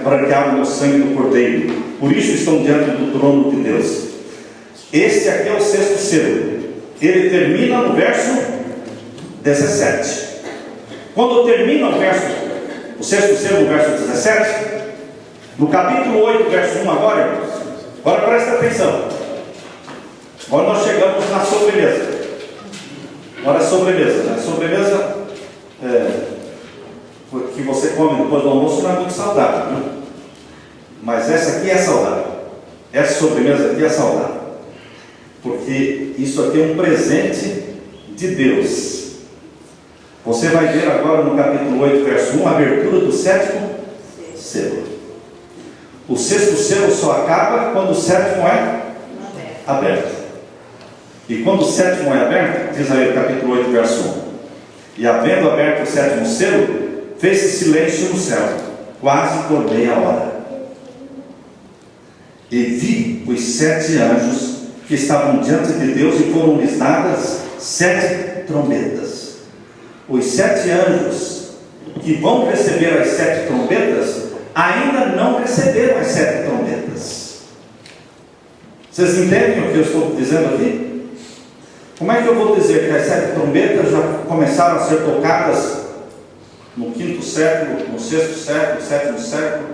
branquearam no sangue do Cordeiro, por isso estão diante do trono de Deus. Este aqui é o sexto selo. Ele termina no verso 17. Quando termina o sexto selo, no verso 17, no capítulo 8, verso 1 agora, irmãos, agora presta atenção. Agora nós chegamos na sobremesa. Agora é sobremesa, né? Sobremesa que você come depois do almoço não é muito saudável, né? Mas essa aqui é saudável. Essa sobremesa aqui é saudável, porque isso aqui é um presente de Deus. Você vai ver agora no capítulo 8, verso 1, a abertura do sétimo selo. O sexto selo só acaba quando o sétimo é aberto. E quando o sétimo é aberto, diz aí o capítulo 8, verso 1: e havendo aberto o sétimo selo, fez-se silêncio no céu, quase por meia hora. E vi os 7 anjos que estavam diante de Deus, e foram-lhes dadas 7 trombetas. Os 7 anjos que vão receber as 7 trombetas ainda não receberam as 7 trombetas. Vocês entendem o que eu estou dizendo aqui? Como é que eu vou dizer que as 7 trombetas já começaram a ser tocadas no 5º século, no 6º século, 7º século.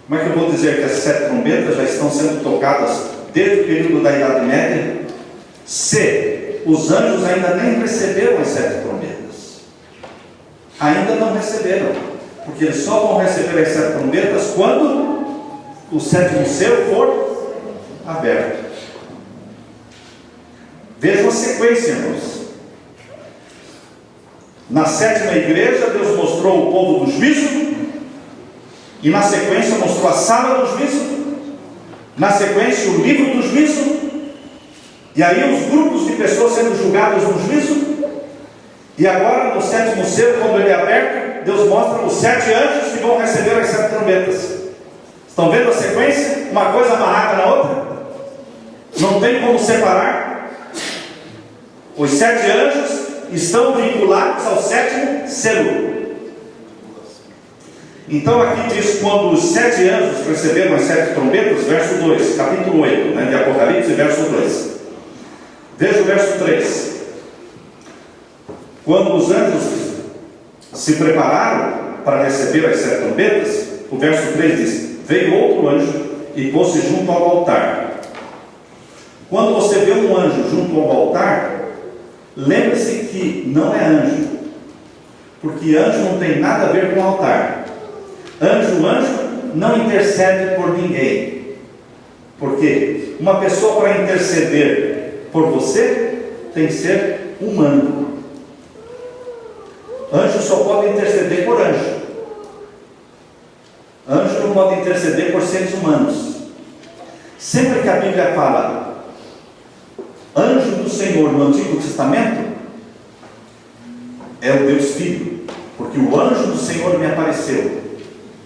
Como é que eu vou dizer que as 7 trombetas já estão sendo tocadas desde o período da Idade Média, se os anjos ainda nem receberam as 7 trombetas? Ainda não receberam, porque eles só vão receber as 7 trombetas quando o 7º selo for aberto. Vejam a sequência, irmãos. Na 7ª igreja, Deus mostrou o povo do juízo, e na sequência mostrou a sala do juízo, na sequência o livro do juízo, e aí os grupos de pessoas sendo julgadas no juízo, e agora no 7º selo, quando ele é aberto, Deus mostra os 7 anjos que vão receber as 7 trombetas. Estão vendo a sequência? Uma coisa amarrada na outra? Não tem como separar. Os 7 anjos estão vinculados ao 7º selo. Então aqui diz, quando os 7 anjos receberam as 7 trombetas, verso 2, capítulo 8, de Apocalipse, verso 2. Veja o verso 3. Quando os anjos se prepararam para receber as 7 trombetas, o verso 3 diz: veio outro anjo e pôs-se junto ao altar. Quando você vê um anjo junto ao altar, lembre-se que não é anjo, porque anjo não tem nada a ver com altar. Anjo não intercede por ninguém. Porque uma pessoa, para interceder por você, tem que ser humano. Anjo só pode interceder por anjo. Anjo não pode interceder por seres humanos. Sempre que a Bíblia fala anjo do Senhor no Antigo Testamento, é o Deus Filho, porque o anjo do Senhor me apareceu.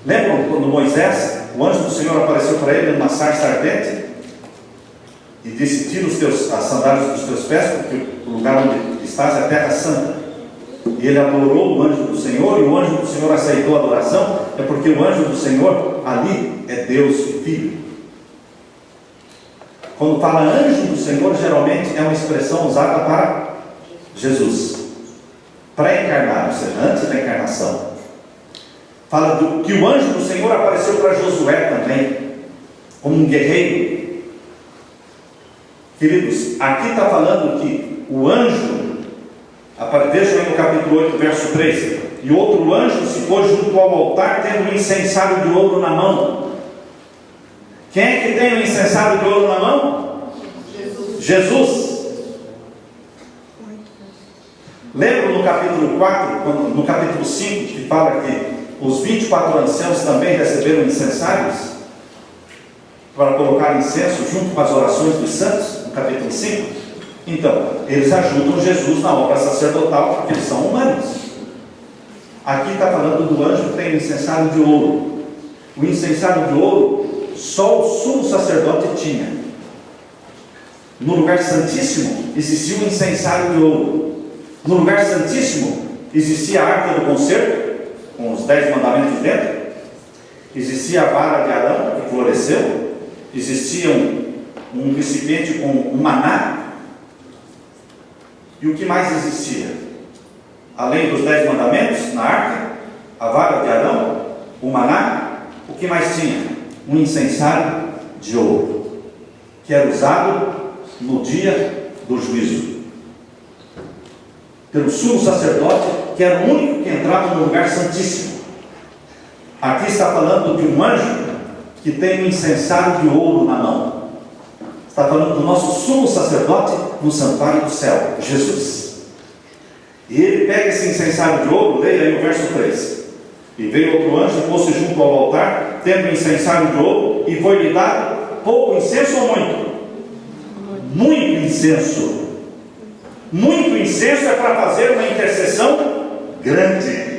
Lembram quando Moisés, o anjo do Senhor apareceu para ele numa sarça ardente e disse: tira as sandálias dos teus pés, porque o lugar onde estás é a terra santa. E ele adorou o anjo do Senhor, e o anjo do Senhor aceitou a adoração. É porque o anjo do Senhor ali é Deus Filho. Quando fala anjo do Senhor, geralmente é uma expressão usada para Jesus, pré-encarnado, ou seja, antes da encarnação. Fala que o anjo do Senhor apareceu para Josué também, como um guerreiro. Queridos, aqui está falando que o anjo, vejam aí no capítulo 8, verso 3: e outro anjo se pôs junto ao altar, tendo um incensário de ouro na mão. Quem é que tem o incensário de ouro na mão? Jesus. Lembra no capítulo 4, no capítulo 5, que fala que os 24 anciãos também receberam incensários para colocar incenso junto com as orações dos santos, no capítulo 5? Então, eles ajudam Jesus na obra sacerdotal, porque eles são humanos. Aqui está falando do anjo que tem o incensário de ouro. O incensário de ouro só o sumo sacerdote tinha. No lugar santíssimo existia um incensário de ouro. No lugar santíssimo existia a arca do concerto, com os 10 mandamentos dentro. Existia a vara de Arão, que floresceu. Existia um recipiente com um maná. E o que mais existia? Além dos 10 mandamentos na arca, a vara de Arão, o maná, o que mais tinha? Um incensário de ouro, que era usado no dia do juízo, pelo sumo sacerdote, que era o único que entrava no lugar santíssimo. Aqui está falando de um anjo que tem um incensário de ouro na mão. Está falando do nosso sumo sacerdote no santuário do céu, Jesus. E ele pega esse incensário de ouro, leia aí o verso 3. E veio outro anjo, pôs-se junto ao altar, tendo um incensário de ouro, e foi-lhe dado pouco incenso ou muito? Muito incenso. Muito incenso é para fazer uma intercessão grande.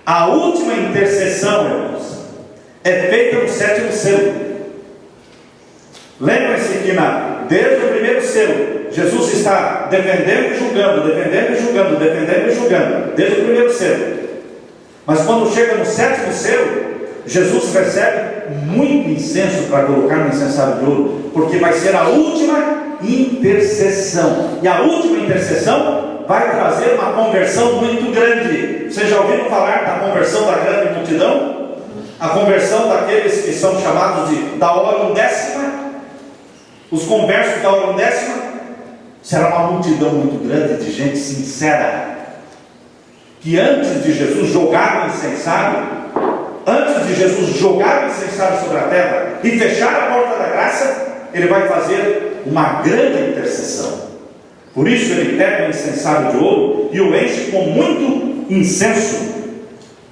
A última intercessão, irmãos, é feita no 7º selo. Lembrem-se que desde o primeiro selo, Jesus está defendendo e julgando, defendendo e julgando, defendendo e julgando, desde o primeiro selo. Mas quando chega no 7º selo, Jesus recebe muito incenso para colocar no incensário de ouro, porque vai ser a última intercessão. E a última intercessão vai trazer uma conversão muito grande. Vocês já ouviram falar da conversão da grande multidão? A conversão daqueles que são chamados da hora undécima, os conversos da hora undécima. Será uma multidão muito grande de gente sincera, que antes de Jesus jogar o incensário, sobre a terra e fechar a porta da graça, ele vai fazer uma grande intercessão. Por isso ele pega o incensário de ouro e o enche com muito incenso.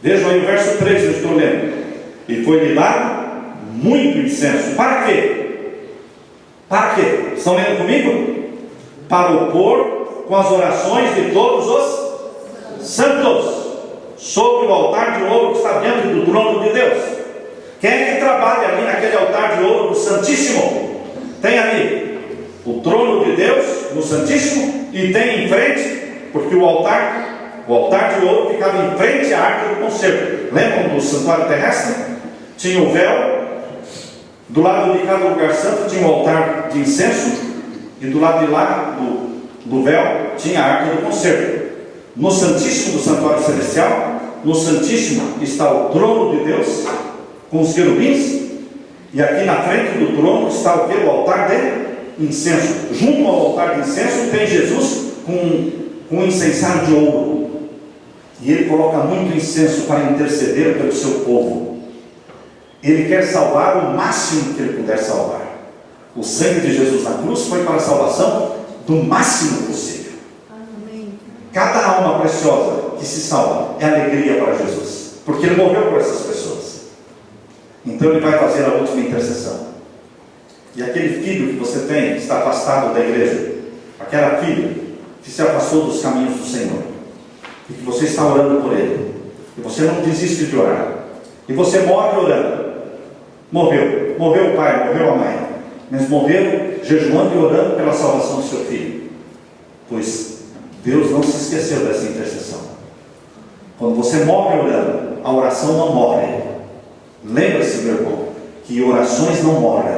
Vejam aí o verso 3, eu estou lendo. E foi-lhe dado muito incenso. Para quê? Para quê? Estão lendo comigo? Para opor com as orações de todos os santos sobre o altar de ouro que está dentro do trono de Deus. Quem é que trabalha ali naquele altar de ouro do Santíssimo? Tem ali o trono de Deus no Santíssimo e tem em frente, porque o altar de ouro ficava em frente à arca do concerto. Lembram do santuário terrestre? Tinha o véu, do lado de cada lugar santo tinha o altar de incenso, e do lado de lá do véu tinha a arca do concerto. No Santíssimo do santuário celestial, no Santíssimo está o trono de Deus com os querubins, e aqui na frente do trono está o que? O altar de incenso. Junto ao altar de incenso tem Jesus com um incensário de ouro, e ele coloca muito incenso para interceder pelo seu povo. Ele quer salvar o máximo que ele puder salvar. O sangue de Jesus na cruz foi para a salvação do máximo possível. Cada alma preciosa que se salva é alegria para Jesus, porque ele morreu por essas pessoas. Então ele vai fazer a última intercessão. E aquele filho que você tem, que está afastado da igreja, aquela filha que se afastou dos caminhos do Senhor, e que você está orando por ele, e você não desiste de orar, e você morre orando. Morreu o pai, morreu a mãe, mas morreram jejuando e orando pela salvação do seu filho, pois Deus não se esqueceu dessa intercessão. Quando você morre orando, a oração não morre. Lembra-se, meu irmão, que orações não morrem.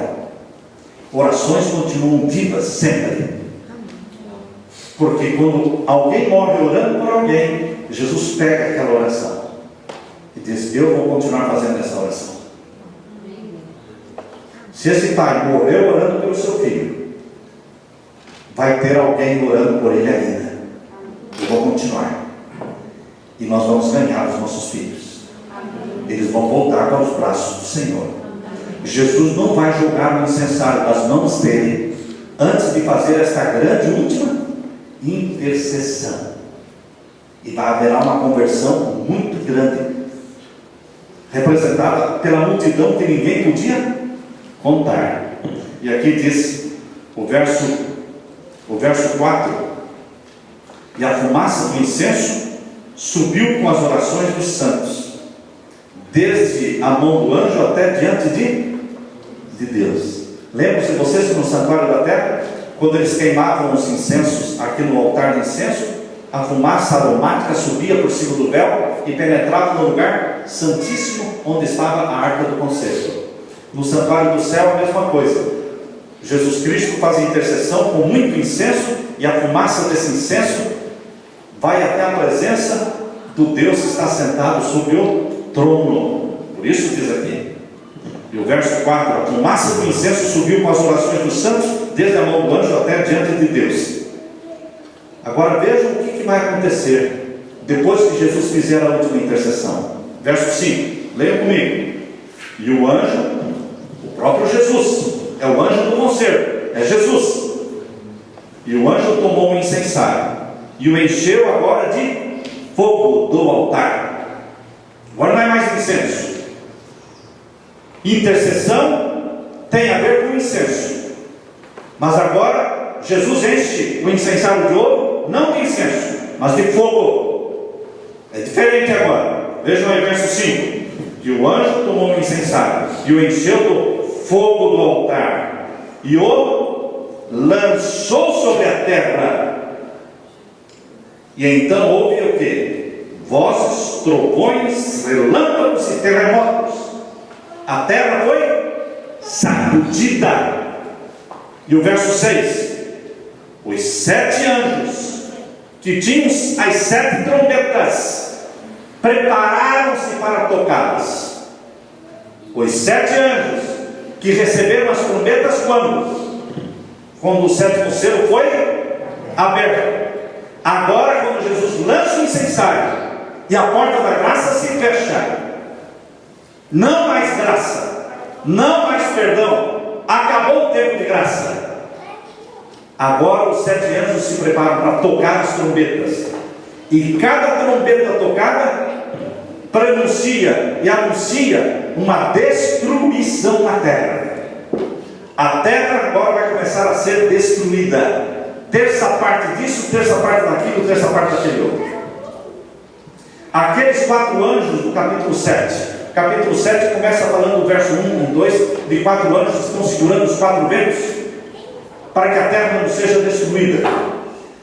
Orações continuam vivas sempre. Porque quando alguém morre orando por alguém, Jesus pega aquela oração e diz: eu vou continuar fazendo essa oração. Se esse pai morreu orando pelo seu filho, vai ter alguém orando por ele ainda. Eu vou continuar. E nós vamos ganhar os nossos filhos. Eles vão voltar para os braços do Senhor. Jesus não vai jogar o incensário das mãos dele antes de fazer esta grande última intercessão. E vai haver uma conversão muito grande, representada pela multidão que ninguém podia contar. E aqui diz o verso 4: e a fumaça do incenso subiu com as orações dos santos, desde a mão do anjo até diante de Deus. Lembram-se vocês que no santuário da terra, quando eles queimavam os incensos aqui no altar de incenso, a fumaça aromática subia por cima do véu e penetrava no lugar santíssimo onde estava a arca do concerto. No santuário do céu a mesma coisa. Jesus Cristo faz a intercessão com muito incenso, e a fumaça desse incenso vai até a presença do Deus que está sentado sobre o trono. Por isso diz aqui, e o verso 4: a fumaça do incenso subiu com as orações dos santos, desde a mão do anjo até diante de Deus. Agora vejam o que vai acontecer depois que Jesus fizer a última intercessão. Verso 5, leiam comigo. E o anjo, o próprio Jesus, é o anjo do concerto, é Jesus. E o anjo tomou um incensário e o encheu agora de fogo do altar. Agora não é mais incenso. Intercessão tem a ver com incenso, mas agora Jesus enche o incensário de ouro, não de incenso, mas de fogo. É diferente agora. Vejam aí o verso 5: e o anjo tomou um incensário e o encheu do fogo do altar, e o lançou sobre a terra. E então houve o que? Vozes, trovões, relâmpagos e terremotos. A terra foi sacudida. E o verso 6: os 7 anjos que tinham as 7 trombetas, prepararam-se para tocá-las. Os 7 anjos que receberam as trombetas quando o 7º selo foi aberto. Agora, quando Jesus lança o incensário e a porta da graça se fecha, não mais graça, não mais perdão, acabou o tempo de graça. Agora os 7 anjos se preparam para tocar as trombetas, e cada trombeta tocada pronuncia e anuncia uma destruição na terra. A terra agora vai começar a ser destruída, terça parte disso, terça parte daquilo, terça parte daquele outro. Aqueles 4 anjos do capítulo 7, capítulo 7 começa falando do verso 1 e 2, de 4 anjos que estão segurando os 4 ventos, para que a terra não seja destruída.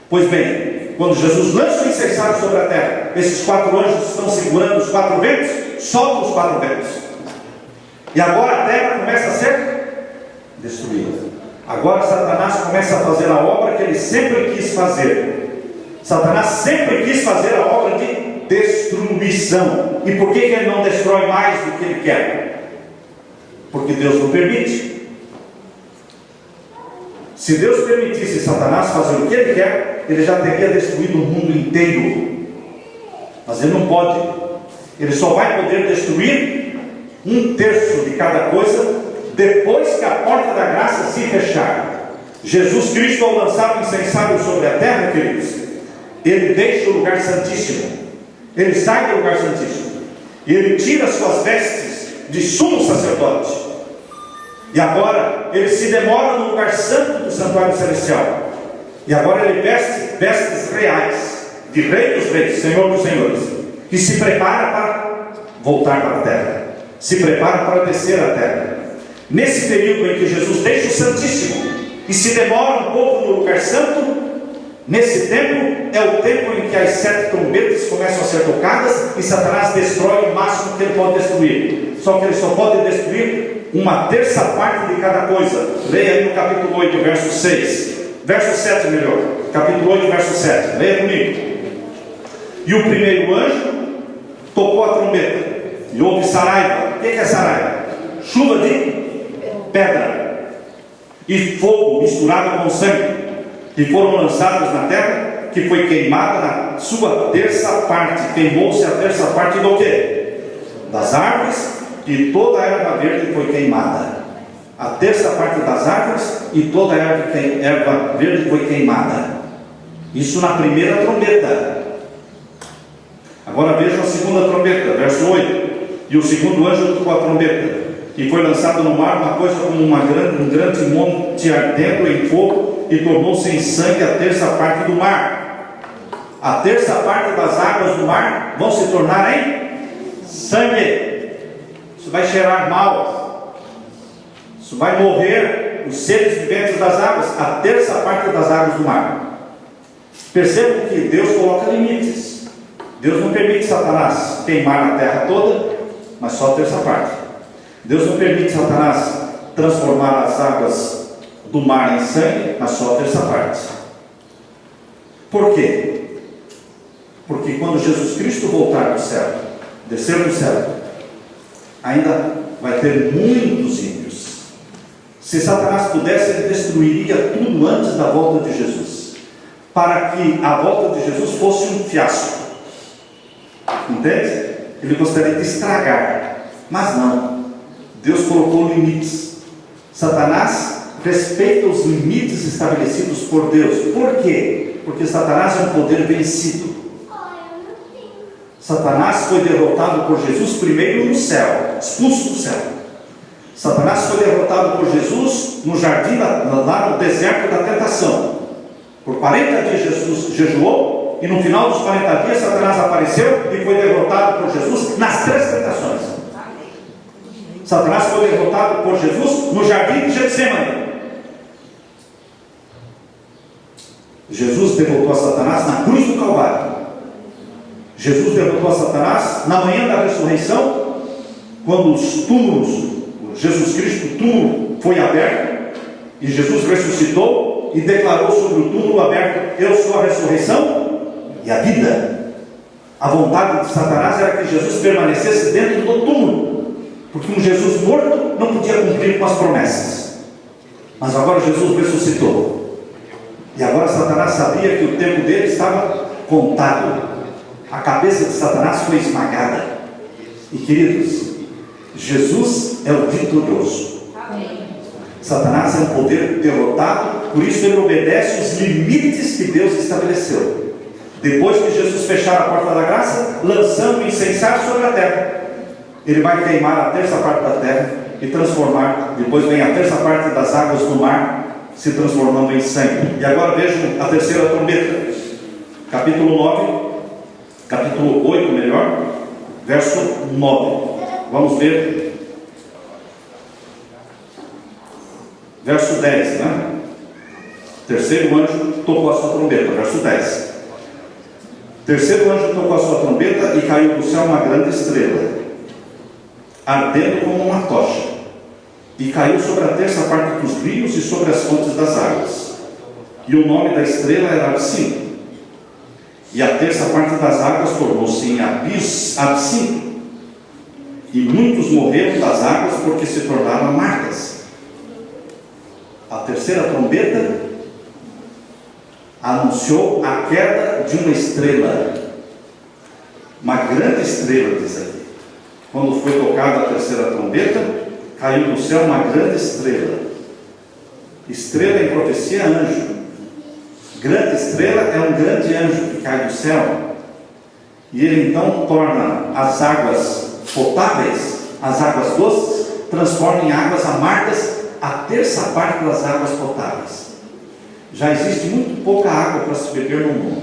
Pois bem, quando Jesus lança o incensário sobre a terra, esses 4 anjos estão segurando os 4 ventos, soltam os 4 ventos, e agora a terra começa a ser destruída. Agora Satanás começa a fazer a obra que ele sempre quis fazer. Satanás sempre quis fazer a obra de destruição. E por que ele não destrói mais do que ele quer? Porque Deus não permite. Se Deus permitisse Satanás fazer o que ele quer, ele já teria destruído o mundo inteiro. Mas ele não pode. Ele só vai poder destruir 1/3 de cada coisa depois que a porta da graça se fechar. Jesus Cristo, ao lançar o incensário sobre a terra, queridos, ele deixa o lugar santíssimo. Ele sai do lugar santíssimo e ele tira suas vestes de sumo sacerdote. E agora ele se demora no lugar santo do santuário celestial. E agora ele veste vestes reais, de Rei dos Reis, Senhor dos Senhores, e se prepara para voltar para a terra, se prepara para descer a terra. Nesse período em que Jesus deixa o Santíssimo e se demora um pouco no lugar santo, nesse tempo é o tempo em que as 7 trombetas começam a ser tocadas e Satanás destrói o máximo que ele pode destruir. Só que ele só pode destruir 1/3 parte de cada coisa. Leia aí no capítulo 8, verso 6. Verso 7 melhor. Capítulo 8, verso 7. Leia comigo. E o primeiro anjo tocou a trombeta e houve saraiva. O que é saraiva? Chuva de pedra e fogo misturado com sangue, que foram lançados na terra, que foi queimada na sua 1/3 parte. Queimou-se a 1/3 parte do quê? Das árvores, e toda a erva verde foi queimada. A 1/3 parte das árvores e toda a erva verde foi queimada. Isso na primeira trombeta. Agora vejam a segunda trombeta, verso 8. E o segundo anjo tocou a trombeta, e foi lançado no mar uma coisa como um grande monte ardendo em fogo, e tornou-se em sangue a 1/3 parte do mar. A 1/3 parte das águas do mar vão se tornar em sangue. Isso vai cheirar mal. Isso vai morrer os seres viventes das águas, a 1/3 parte das águas do mar. Percebam que Deus coloca limites. Deus não permite Satanás queimar a terra toda, mas só a 1/3 parte. Deus não permite Satanás transformar as águas do mar em sangue, mas só a 1/3 parte. Por quê? Porque quando Jesus Cristo voltar do céu, descer do céu, ainda vai ter muitos ímpios. Se Satanás pudesse, ele destruiria tudo antes da volta de Jesus, para que a volta de Jesus fosse um fiasco. Entende? Ele gostaria de estragar, mas não. Deus colocou limites. Satanás respeita os limites estabelecidos por Deus. Por quê? Porque Satanás é um poder vencido. Satanás foi derrotado por Jesus primeiro no céu, expulso do céu. Satanás foi derrotado por Jesus no jardim, lá no deserto da tentação. Por 40 dias Jesus jejuou, e no final dos 40 dias Satanás apareceu e foi derrotado por Jesus nas 3 tentações. Satanás foi derrotado por Jesus no jardim de Getsemane. Jesus derrotou a Satanás na cruz do Calvário. Jesus derrotou a Satanás na manhã da ressurreição, quando os túmulos, Jesus Cristo, o túmulo foi aberto, e Jesus ressuscitou e declarou sobre o túmulo aberto: eu sou a ressurreição e a vida. A vontade de Satanás era que Jesus permanecesse dentro do túmulo, porque um Jesus morto não podia cumprir com as promessas. Mas agora Jesus ressuscitou. E agora Satanás sabia que o tempo dele estava contado. A cabeça de Satanás foi esmagada. E queridos, Jesus é o vitorioso. Satanás é um poder derrotado, por isso ele obedece os limites que Deus estabeleceu. Depois que Jesus fechar a porta da graça, lançando o incensário sobre a terra, ele vai queimar a terça parte da terra e transformar. Depois vem a terça parte das águas do mar, se transformando em sangue. E agora vejam a terceira trombeta, capítulo 8 melhor, verso 9. Vamos ver verso 10, né? Terceiro anjo tocou a sua trombeta, verso 10. Terceiro anjo tocou a sua trombeta e caiu do céu uma grande estrela, ardendo como uma tocha, e caiu sobre a terça parte dos rios e sobre as fontes das águas. E o nome da estrela era Absinto. E a terça parte das águas tornou-se em absinto, e muitos morreram das águas porque se tornaram amargas. A terceira trombeta anunciou a queda de uma estrela, uma grande estrela, diz aqui. Quando foi tocada a terceira trombeta, caiu do céu uma grande estrela. Estrela em profecia é anjo. Grande estrela é um grande anjo que cai do céu, e ele então torna as águas potáveis, as águas doces, transforma em águas amargas a terça parte das águas potáveis. Já existe muito pouca água para se beber no mundo.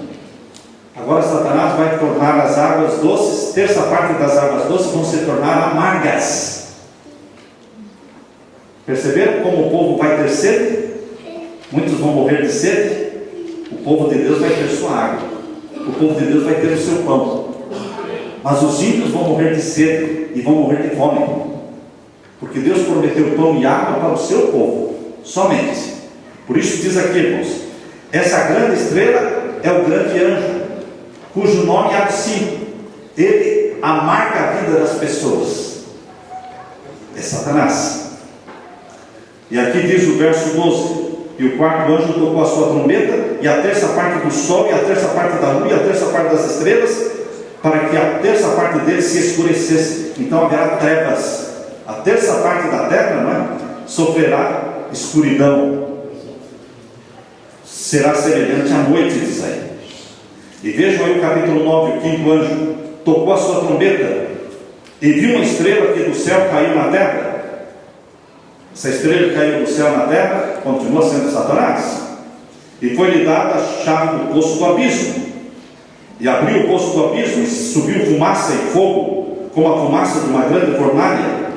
Agora Satanás vai tornar as águas doces, terça parte das águas doces vão se tornar amargas. Perceberam como o povo vai ter sede? Muitos vão morrer de sede. O povo de Deus vai ter sua água. O povo de Deus vai ter o seu pão. Mas os ímpios vão morrer de sede e vão morrer de fome. Porque Deus prometeu pão e água para o seu povo, somente. Por isso diz aqui, irmãos, essa grande estrela é o grande anjo, cujo nome é Absinto. Ele amarga a vida das pessoas. É Satanás. E aqui diz o verso 12: e o quarto anjo tocou a sua trombeta, e a terça parte do sol, e a terça parte da lua, e a terça parte das estrelas, para que a terça parte deles se escurecesse. Então haverá trevas. A terça parte da terra, não é? Sofrerá escuridão. Será semelhante à noite, diz aí. E vejam aí o capítulo 9, o quinto anjo tocou a sua trombeta, e viu uma estrela que do céu caiu na terra. Essa estrela que caiu do céu na terra continua sendo Satanás. E foi-lhe dada a chave do poço do abismo. E abriu o poço do abismo, e subiu fumaça e fogo, como a fumaça de uma grande fornalha.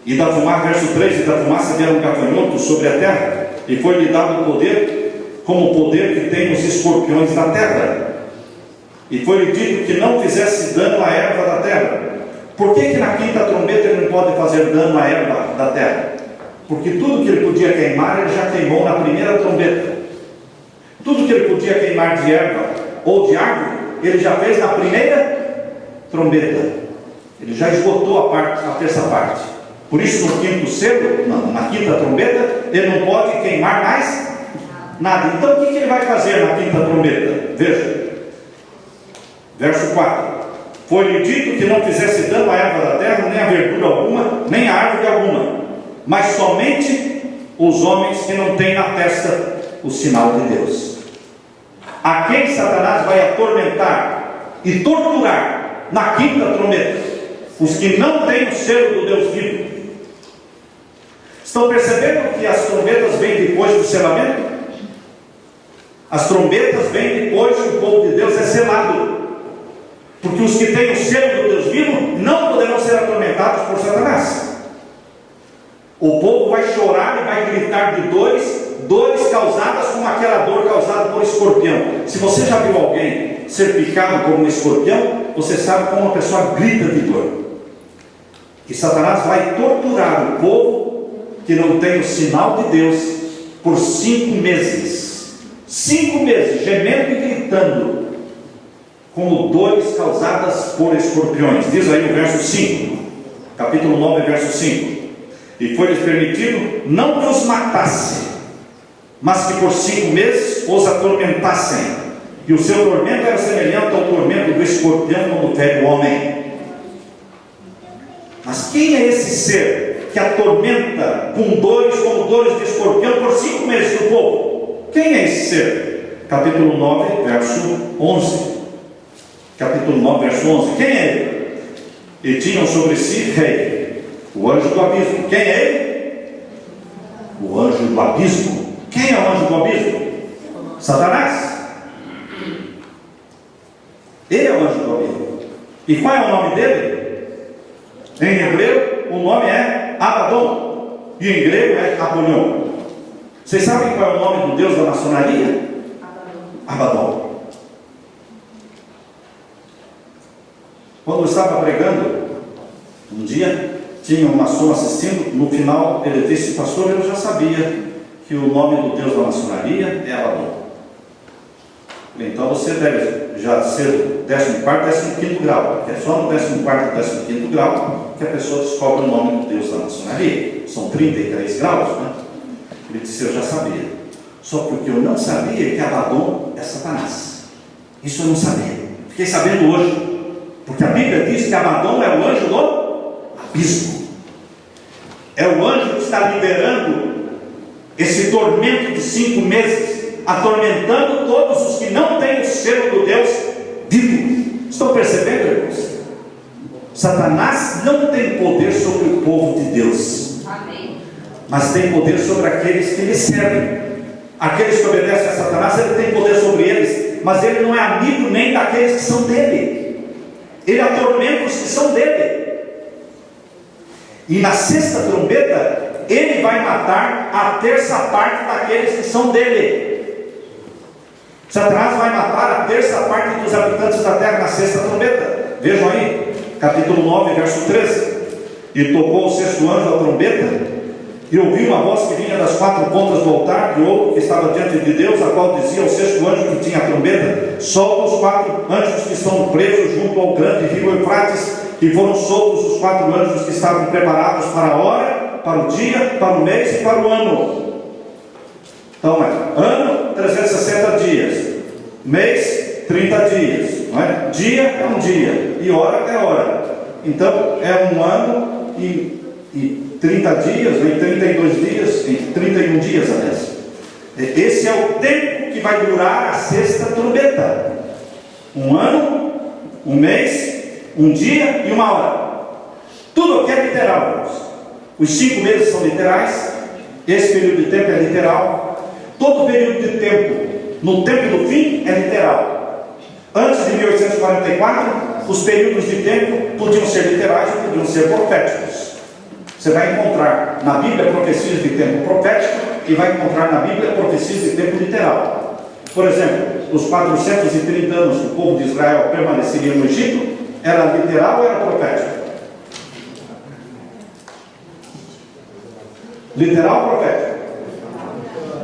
E da fumaça, verso 3, e da fumaça vieram gafanhotos sobre a terra, e foi-lhe dado o poder, como o poder que tem os escorpiões da terra. E foi-lhe dito que não fizesse dano à erva da terra. Por que na quinta trombeta ele não pode fazer dano à erva da terra? Porque tudo que ele podia queimar, ele já queimou na primeira trombeta. Tudo que ele podia queimar de erva ou de árvore, ele já fez na primeira trombeta. Ele já esgotou a terça parte. Por isso no quinto selo, na quinta trombeta, ele não pode queimar mais nada. Então o que ele vai fazer na quinta trombeta? Veja, verso 4: foi-lhe dito que não fizesse dano à erva da terra, nem a verdura alguma, nem a árvore alguma, mas somente os homens que não têm na testa o sinal de Deus. A quem Satanás vai atormentar e torturar na quinta trombeta? Os que não têm o selo do Deus vivo. Estão percebendo que as trombetas vêm depois do selamento? As trombetas vêm depois que o povo de Deus é selado. Porque os que têm o selo do Deus vivo não poderão ser atormentados por Satanás. O povo vai chorar e vai gritar de dores causadas como aquela dor causada por escorpião. Se você já viu alguém ser picado por um escorpião, você sabe como uma pessoa grita de dor. E Satanás vai torturar o povo que não tem o sinal de Deus por 5 meses. 5 meses, gemendo e gritando, como dores causadas por escorpiões. Diz aí o verso 5, capítulo 9, verso 5. E foi-lhes permitido não que os matasse, mas que por 5 meses os atormentassem. E o seu tormento era semelhante ao tormento do escorpião quando fere o homem. Mas quem é esse ser que atormenta com dores como dores de escorpião por 5 meses do povo? Quem é esse ser? Capítulo 9, verso 11. Capítulo 9, verso 11. Quem é ele? E tinham sobre si rei, o anjo do abismo. Quem é ele? O anjo do abismo. Quem é o anjo do abismo? Satanás. Ele é o anjo do abismo. E qual é o nome dele? Em hebreu, o nome é Abaddon. E em grego é Apollyon. Vocês sabem qual é o nome do Deus da maçonaria? Abaddon. Quando eu estava pregando, um dia, tinha um maçom assistindo. No final, ele disse: pastor, eu já sabia que o nome do Deus da maçonaria é Abaddon. Então você deve já ser 14º, 15º grau, porque é só no 14º, 15º grau que a pessoa descobre o nome do Deus da maçonaria. São 33 graus, né? Ele disse: eu já sabia, só porque eu não sabia que Abaddon é Satanás. Isso eu não sabia, fiquei sabendo hoje, porque a Bíblia diz que Abaddon é o anjo do abismo. É o anjo que está liberando esse tormento de 5 meses, atormentando todos os que não têm o selo do Deus vivo. Estão percebendo, irmãos? Satanás não tem poder sobre o povo de Deus. Amém. Mas tem poder sobre aqueles que lhe servem. Aqueles que obedecem a Satanás, ele tem poder sobre eles, mas ele não é amigo nem daqueles que são dele. Ele atormenta os que são dele. E na 6ª trombeta, ele vai matar a 3ª parte daqueles que são dele. Satanás vai matar a 3ª parte dos habitantes da terra na 6ª trombeta. Vejam aí, capítulo 9, verso 13. E tocou o 6º anjo a trombeta, e ouvi uma voz que vinha das 4 pontas do altar, de ouro que estava diante de Deus, a qual dizia ao 6º anjo que tinha a trombeta: solta os 4 anjos que estão presos junto ao grande rio Eufrates. E foram soltos os 4 anjos que estavam preparados para a hora, para o dia, para o mês e para o ano. Então é ano, 360 dias, mês, 30 dias, não é? Dia é um dia, e hora é hora. Então é um ano e 30 dias, em 32 dias, em 31 dias, aliás. Esse é o tempo que vai durar a 6ª trombeta. Um ano, um mês, um dia e uma hora. Tudo aqui é literal, irmãos. Os 5 meses são literais. Esse período de tempo é literal. Todo período de tempo, no tempo do fim, é literal. Antes de 1844, os períodos de tempo podiam ser literais e podiam ser proféticos. Você vai encontrar na Bíblia profecias de tempo profético e vai encontrar na Bíblia profecias de tempo literal. Por exemplo, os 430 anos que o povo de Israel permaneceria no Egito, era literal ou era profético? Literal ou profético?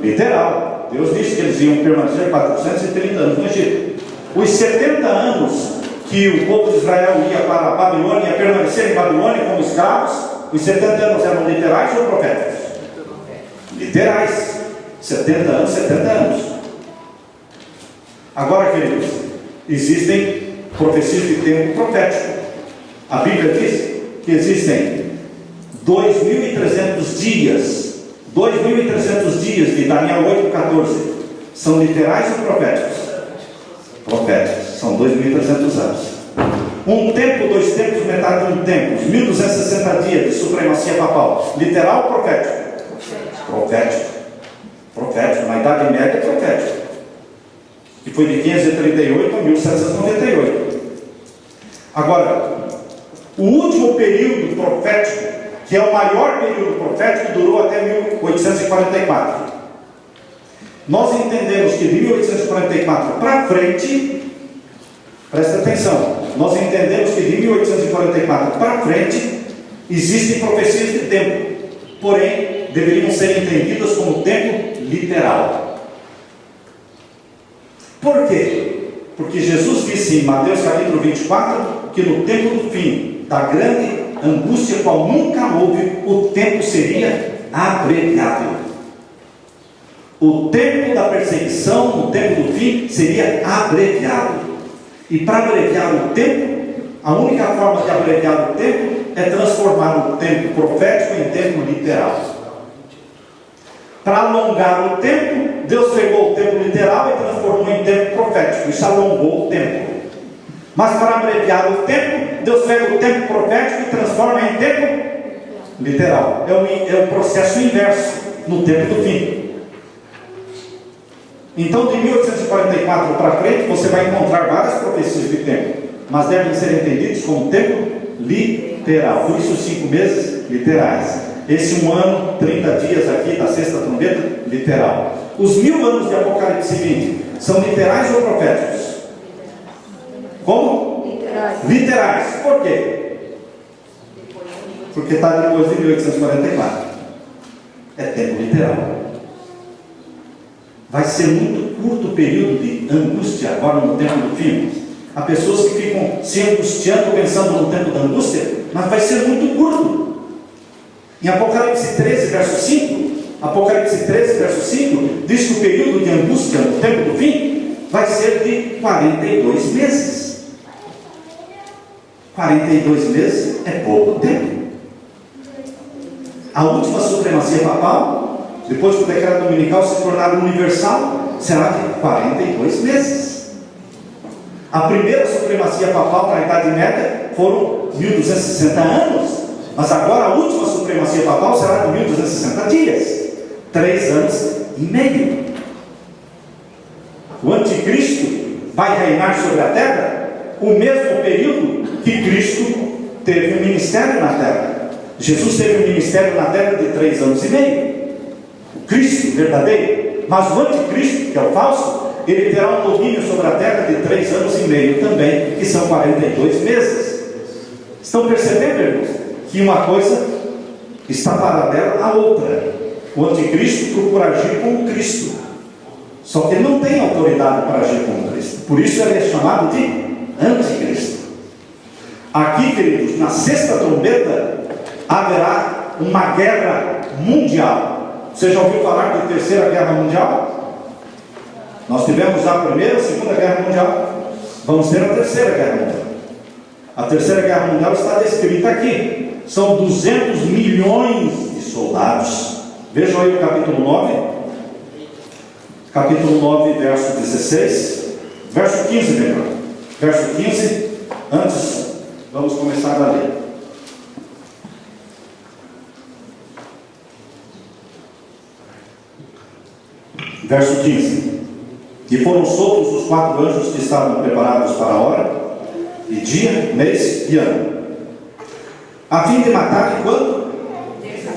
Literal. Deus disse que eles iam permanecer 430 anos no Egito. Os 70 anos que o povo de Israel ia para a Babilônia, ia permanecer em Babilônia como escravos, os 70 anos eram literais ou proféticos? Literais. 70 anos, 70 anos. Agora, queridos, existem profecias de tempo profético. A Bíblia diz que existem 2.300 dias. 2.300 dias de Daniel 8,14 são literais ou proféticos? Proféticos. São 2.300 anos. Um tempo, 2 tempos, metade de um tempo. 1.260 dias de supremacia papal. Literal ou profético? Profético. Profético. Na Idade Média é profético. Que foi de 538 a 1798. Agora, o último período profético, que é o maior período profético, durou até 1844. Nós entendemos que de 1844 para frente, presta atenção, nós entendemos que de 1844 para frente existem profecias de tempo, porém deveriam ser entendidas como tempo literal. Por quê? Porque Jesus disse em Mateus capítulo 24 que no tempo do fim, da grande angústia qual nunca houve, o tempo seria abreviado. O tempo da perseguição, no tempo do fim, seria abreviado. E para abreviar o tempo, a única forma de abreviar o tempo é transformar o tempo profético em tempo literal. Para alongar o tempo, Deus pegou o tempo literal e transformou em tempo profético. Isso alongou o tempo. Mas para abreviar o tempo, Deus pega o tempo profético e transforma em tempo literal. É o processo inverso no tempo do fim. Então, de 1844 para frente, você vai encontrar várias profecias de tempo, mas devem ser entendidos como tempo literal. Por isso, 5 meses literais. Esse 1 ano, 30 dias aqui da sexta trombeta, literal. Os 1000 anos de Apocalipse 20 são literais ou proféticos? Como? Literais. Por quê? Porque está depois de 1844. É tempo literal. Vai ser muito curto o período de angústia agora no tempo do fim. Há pessoas que ficam se angustiando pensando no tempo da angústia, mas vai ser muito curto. Em Apocalipse 13, verso 5, Apocalipse 13, verso 5, diz que o período de angústia no tempo do fim vai ser de 42 meses. 42 meses é pouco tempo. A última supremacia papal, depois que o decreto dominical se tornar universal, será de 42 meses. A primeira supremacia papal na Idade Média foram 1260 anos, mas agora a última supremacia papal será de 1260 dias, 3 anos e meio. O anticristo vai reinar sobre a terra o mesmo período que Cristo teve um ministério na terra. Jesus teve um ministério na terra de 3 anos e meio. O Cristo verdadeiro. Mas o anticristo, que é o falso, ele terá um domínio sobre a terra de 3 anos e meio também, que são 42 meses. Estão percebendo, irmãos, que uma coisa está paralela à outra. O anticristo procura agir como Cristo, só que ele não tem autoridade para agir como Cristo. Por isso ele é chamado de anticristo. Aqui, queridos, na sexta trombeta haverá uma guerra mundial. Você já ouviu falar de terceira guerra mundial? Nós tivemos já a primeira, a segunda guerra mundial. Vamos ter a terceira guerra mundial. A terceira guerra mundial está descrita aqui. São 200 milhões de soldados. Vejam aí o capítulo 9. Capítulo 9, verso 16. Verso 15, melhor. Verso 15. Antes, vamos começar a ler. Verso 15. E foram soltos os 4 anjos que estavam preparados para a hora, e dia, mês e ano, a fim de matar de quanto?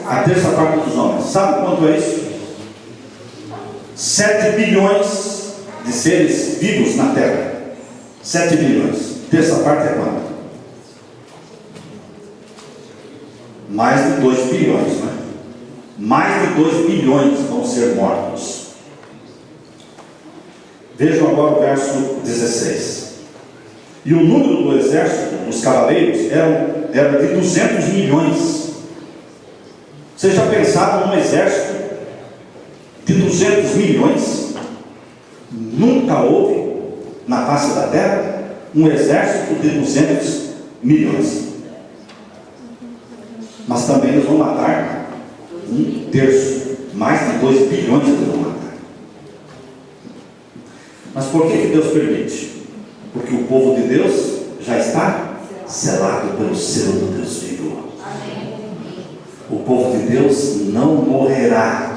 A terça parte dos homens. Sabe quanto é isso? 7 bilhões de seres vivos na terra. 7 bilhões. Terça parte é quanto? Mais de 2 bilhões, né? Mais de 2 bilhões vão ser mortos. Vejam agora o verso 16. E o número do exército, dos cavaleiros, era de 200 milhões. Vocês já pensaram num exército de 200 milhões? Nunca houve na face da terra um exército de 200 milhões. Mas também eles vão matar 1/3, mais de 2 bilhões eles vão matar. Mas por que Deus permite? Porque o povo de Deus já está selado pelo selo do Deus vivo. O povo de Deus não morrerá,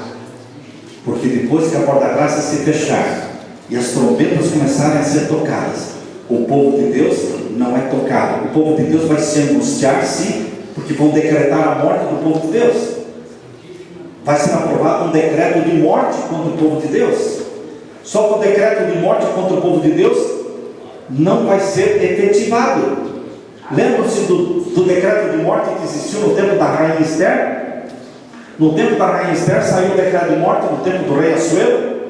porque depois que a porta da graça se fechar e as trombetas começarem a ser tocadas, o povo de Deus não é tocado. O povo de Deus vai se angustiar, sim, porque vão decretar a morte do povo de Deus. Vai ser aprovado um decreto de morte contra o povo de Deus. Só que o decreto de morte contra o povo de Deus não vai ser efetivado. Lembram-se do decreto de morte que existiu no tempo da rainha Esther? No tempo da rainha Esther saiu o decreto de morte, no tempo do rei Assuero,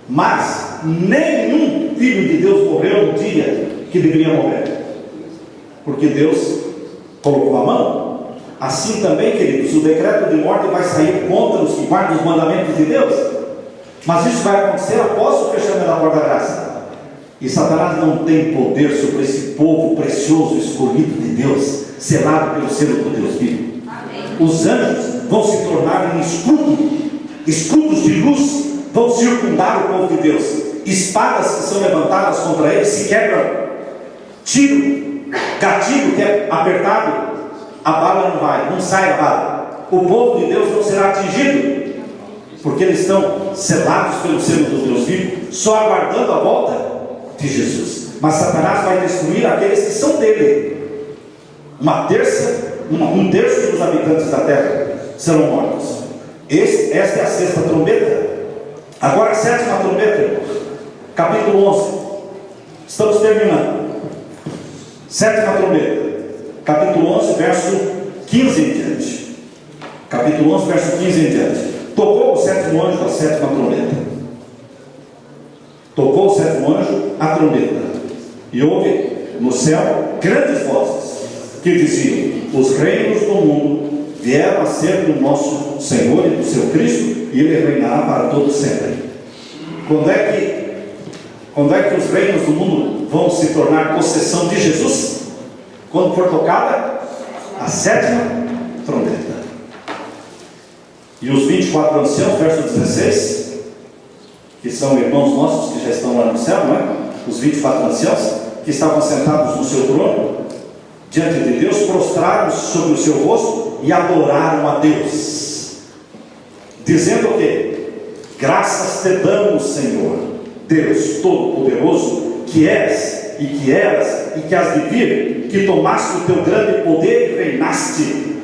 mas nenhum Filho de Deus morreu no dia que deveria morrer? Porque Deus colocou a mão. Assim também, queridos, o decreto de morte vai sair contra os que guardam os mandamentos de Deus. Mas isso vai acontecer após o fechamento da porta da graça. E Satanás não tem poder sobre esse povo precioso, escolhido de Deus, selado pelo selo do Deus vivo. Os anjos vão se tornar um escudos de luz vão circundar o povo de Deus. Espadas que são levantadas contra eles se quebram. Tiro, gatilho que é apertado, a bala não sai a bala. O povo de Deus não será atingido, porque eles estão selados pelo selo do Deus vivo, só aguardando a volta de Jesus. Mas Satanás vai destruir aqueles que são dele. Um terço dos habitantes da terra serão mortos. Esta é a sexta trombeta. Agora a sétima trombeta, capítulo 11. Estamos terminando. Sétima trombeta, capítulo 11, verso 15 em diante. Capítulo 11, verso 15 em diante. Tocou o sétimo anjo a sétima trombeta. Tocou o sétimo anjo a trombeta. E houve no céu grandes vozes que diziam: os reinos do mundo vieram a ser do nosso Senhor e do seu Cristo, e Ele reinará para todo sempre. Quando é que os reinos do mundo vão se tornar possessão de Jesus? Quando for tocada a sétima trombeta. E os 24 anciãos, verso 16, que são irmãos nossos que já estão lá no céu, não é? Os 24 anciãos que estavam sentados no seu trono diante de Deus, prostraram-se sobre o seu rosto e adoraram a Deus, dizendo o quê? Graças te damos, Senhor, Deus Todo-Poderoso, que és e que eras e que has de vir, que tomaste o teu grande poder e reinaste,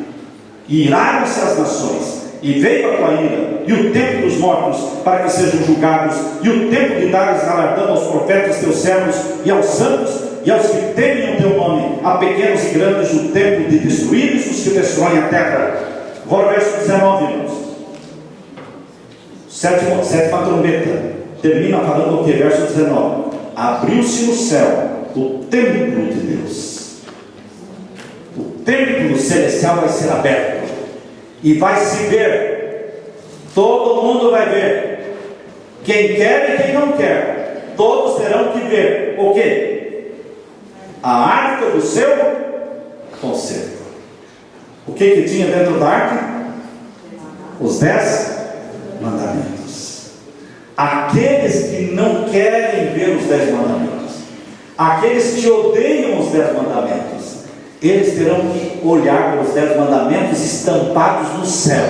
e iraram-se as nações, e veio a tua ira, e o tempo dos mortos, para que sejam julgados, e o tempo de dares galardão aos profetas teus servos, e aos santos, e aos que temem o teu nome, a pequenos e grandes, o tempo de destruir os que destroem a terra. Agora o verso 19, irmãos. Sétima trombeta termina falando o que? Verso 19: abriu-se no céu o templo de Deus. O templo celestial vai ser aberto, e vai se ver, todo mundo vai ver, quem quer e quem não quer, todos terão que ver o que? A arca do seu concerto. O que tinha dentro da arca? Os 10 mandamentos. Aqueles que não querem ver os 10 mandamentos, aqueles que odeiam os 10 mandamentos, eles terão que olhar para os 10 mandamentos estampados no céu.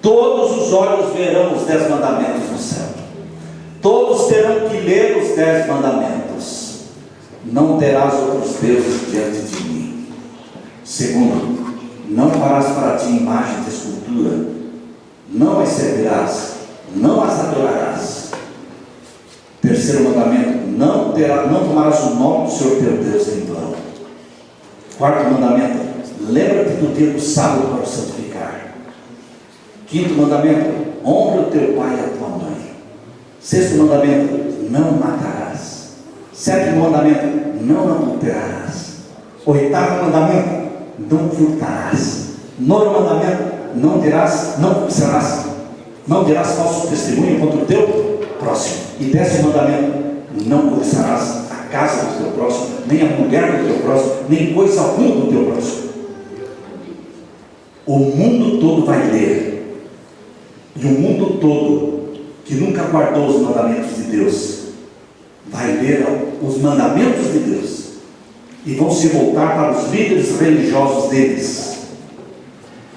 Todos os olhos verão os 10 mandamentos no céu. Todos terão que ler os 10 mandamentos. Não terás outros deuses diante de mim. Segundo, não farás para ti imagem de escultura, não as servirás, não as adorarás. Terceiro mandamento: não tomarás o nome do Senhor teu Deus em vão. Quarto mandamento: lembra-te do dia do sábado para o santificar. Quinto mandamento: honra o teu pai e a tua mãe. Sexto mandamento: não matarás. Sétimo mandamento: não adulterarás. Oitavo mandamento: não furtarás. Nono mandamento: não cobiçarás, não dirás falso testemunho contra o teu próximo. E 10º mandamento: não cobiçarás a casa do teu próximo, nem a mulher do teu próximo, nem coisa alguma do teu próximo. O mundo todo vai ler, e o mundo todo que nunca guardou os mandamentos de Deus vai ler os mandamentos de Deus, e vão se voltar para os líderes religiosos deles.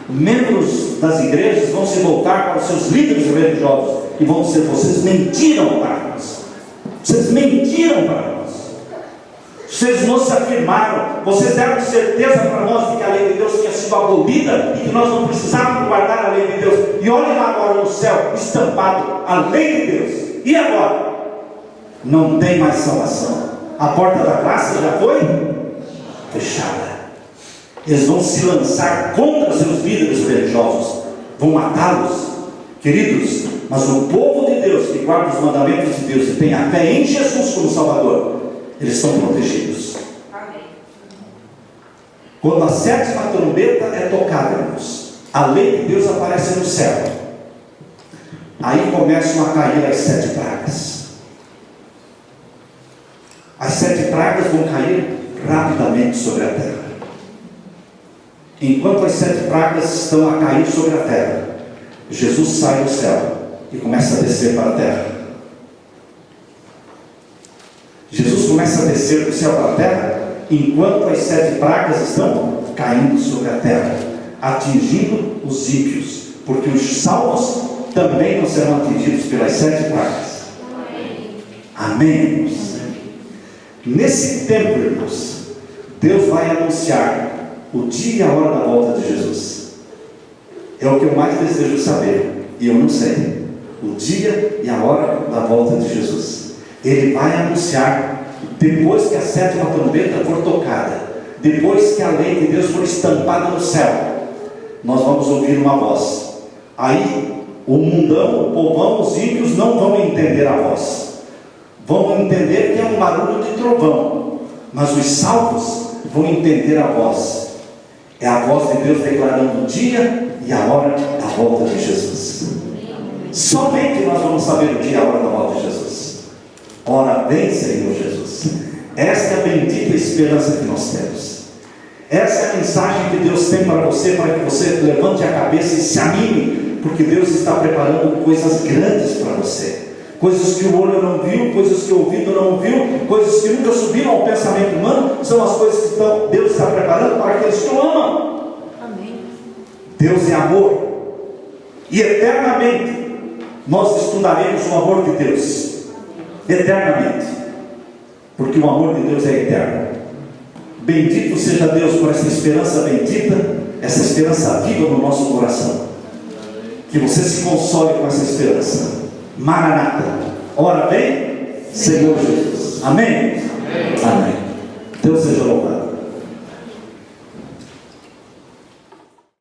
Membros das igrejas vão se voltar para os seus líderes religiosos e vão dizer: vocês mentiram para nós, vocês mentiram para nós, vocês não se afirmaram, vocês deram certeza para nós de que a lei de Deus tinha sido abolida e que nós não precisávamos guardar a lei de Deus. E olhem lá agora no céu, estampado a lei de Deus. E agora? Não tem mais salvação. A porta da graça já foi fechada. Eles vão se lançar contra seus líderes religiosos, vão matá-los, Queridos, mas o povo de Deus que guarda os mandamentos de Deus e tem a fé em Jesus como Salvador, eles estão protegidos. Amém. Quando a 7ª trombeta é tocada, irmãos, a lei de Deus aparece no céu. Aí começam a cair as 7 pragas. As 7 pragas vão cair rapidamente sobre a terra. Enquanto as 7 pragas estão a cair sobre a terra, Jesus sai do céu e começa a descer para a terra. Jesus começa a descer do céu para a terra enquanto as 7 pragas estão caindo sobre a terra, atingindo os ímpios, porque os salvos também não serão atingidos pelas 7 pragas. Amém, irmãos? Nesse tempo, irmãos, Deus vai anunciar o dia e a hora da volta de Jesus. É o que eu mais desejo saber, e eu não sei. O dia e a hora da volta de Jesus. Ele vai anunciar, depois que a 7ª trombeta for tocada, depois que a lei de Deus for estampada no céu, nós vamos ouvir uma voz. Aí o mundão, o povão, os ímpios não vão entender a voz. Vão entender que é um barulho de trovão, mas os salvos vão entender a voz. É a voz de Deus declarando o dia e a hora da volta de Jesus. Somente nós vamos saber o dia e a hora da volta de Jesus. Ora vem, Senhor Jesus. Esta é a bendita esperança que nós temos. Essa é a mensagem que Deus tem para você, para que você levante a cabeça e se anime, porque Deus está preparando coisas grandes para você. Coisas que o olho não viu, coisas que o ouvido não ouviu, coisas que nunca subiram ao pensamento humano, são as coisas que Deus está preparando para aqueles que o amam. Amém. Deus é amor, e eternamente nós estudaremos o amor de Deus, eternamente, porque o amor de Deus é eterno. Bendito seja Deus por essa esperança bendita, essa esperança viva no nosso coração. Que você se console com essa esperança. Maranata, ora vem, Senhor Jesus. Amém? Amém. Deus seja louvado.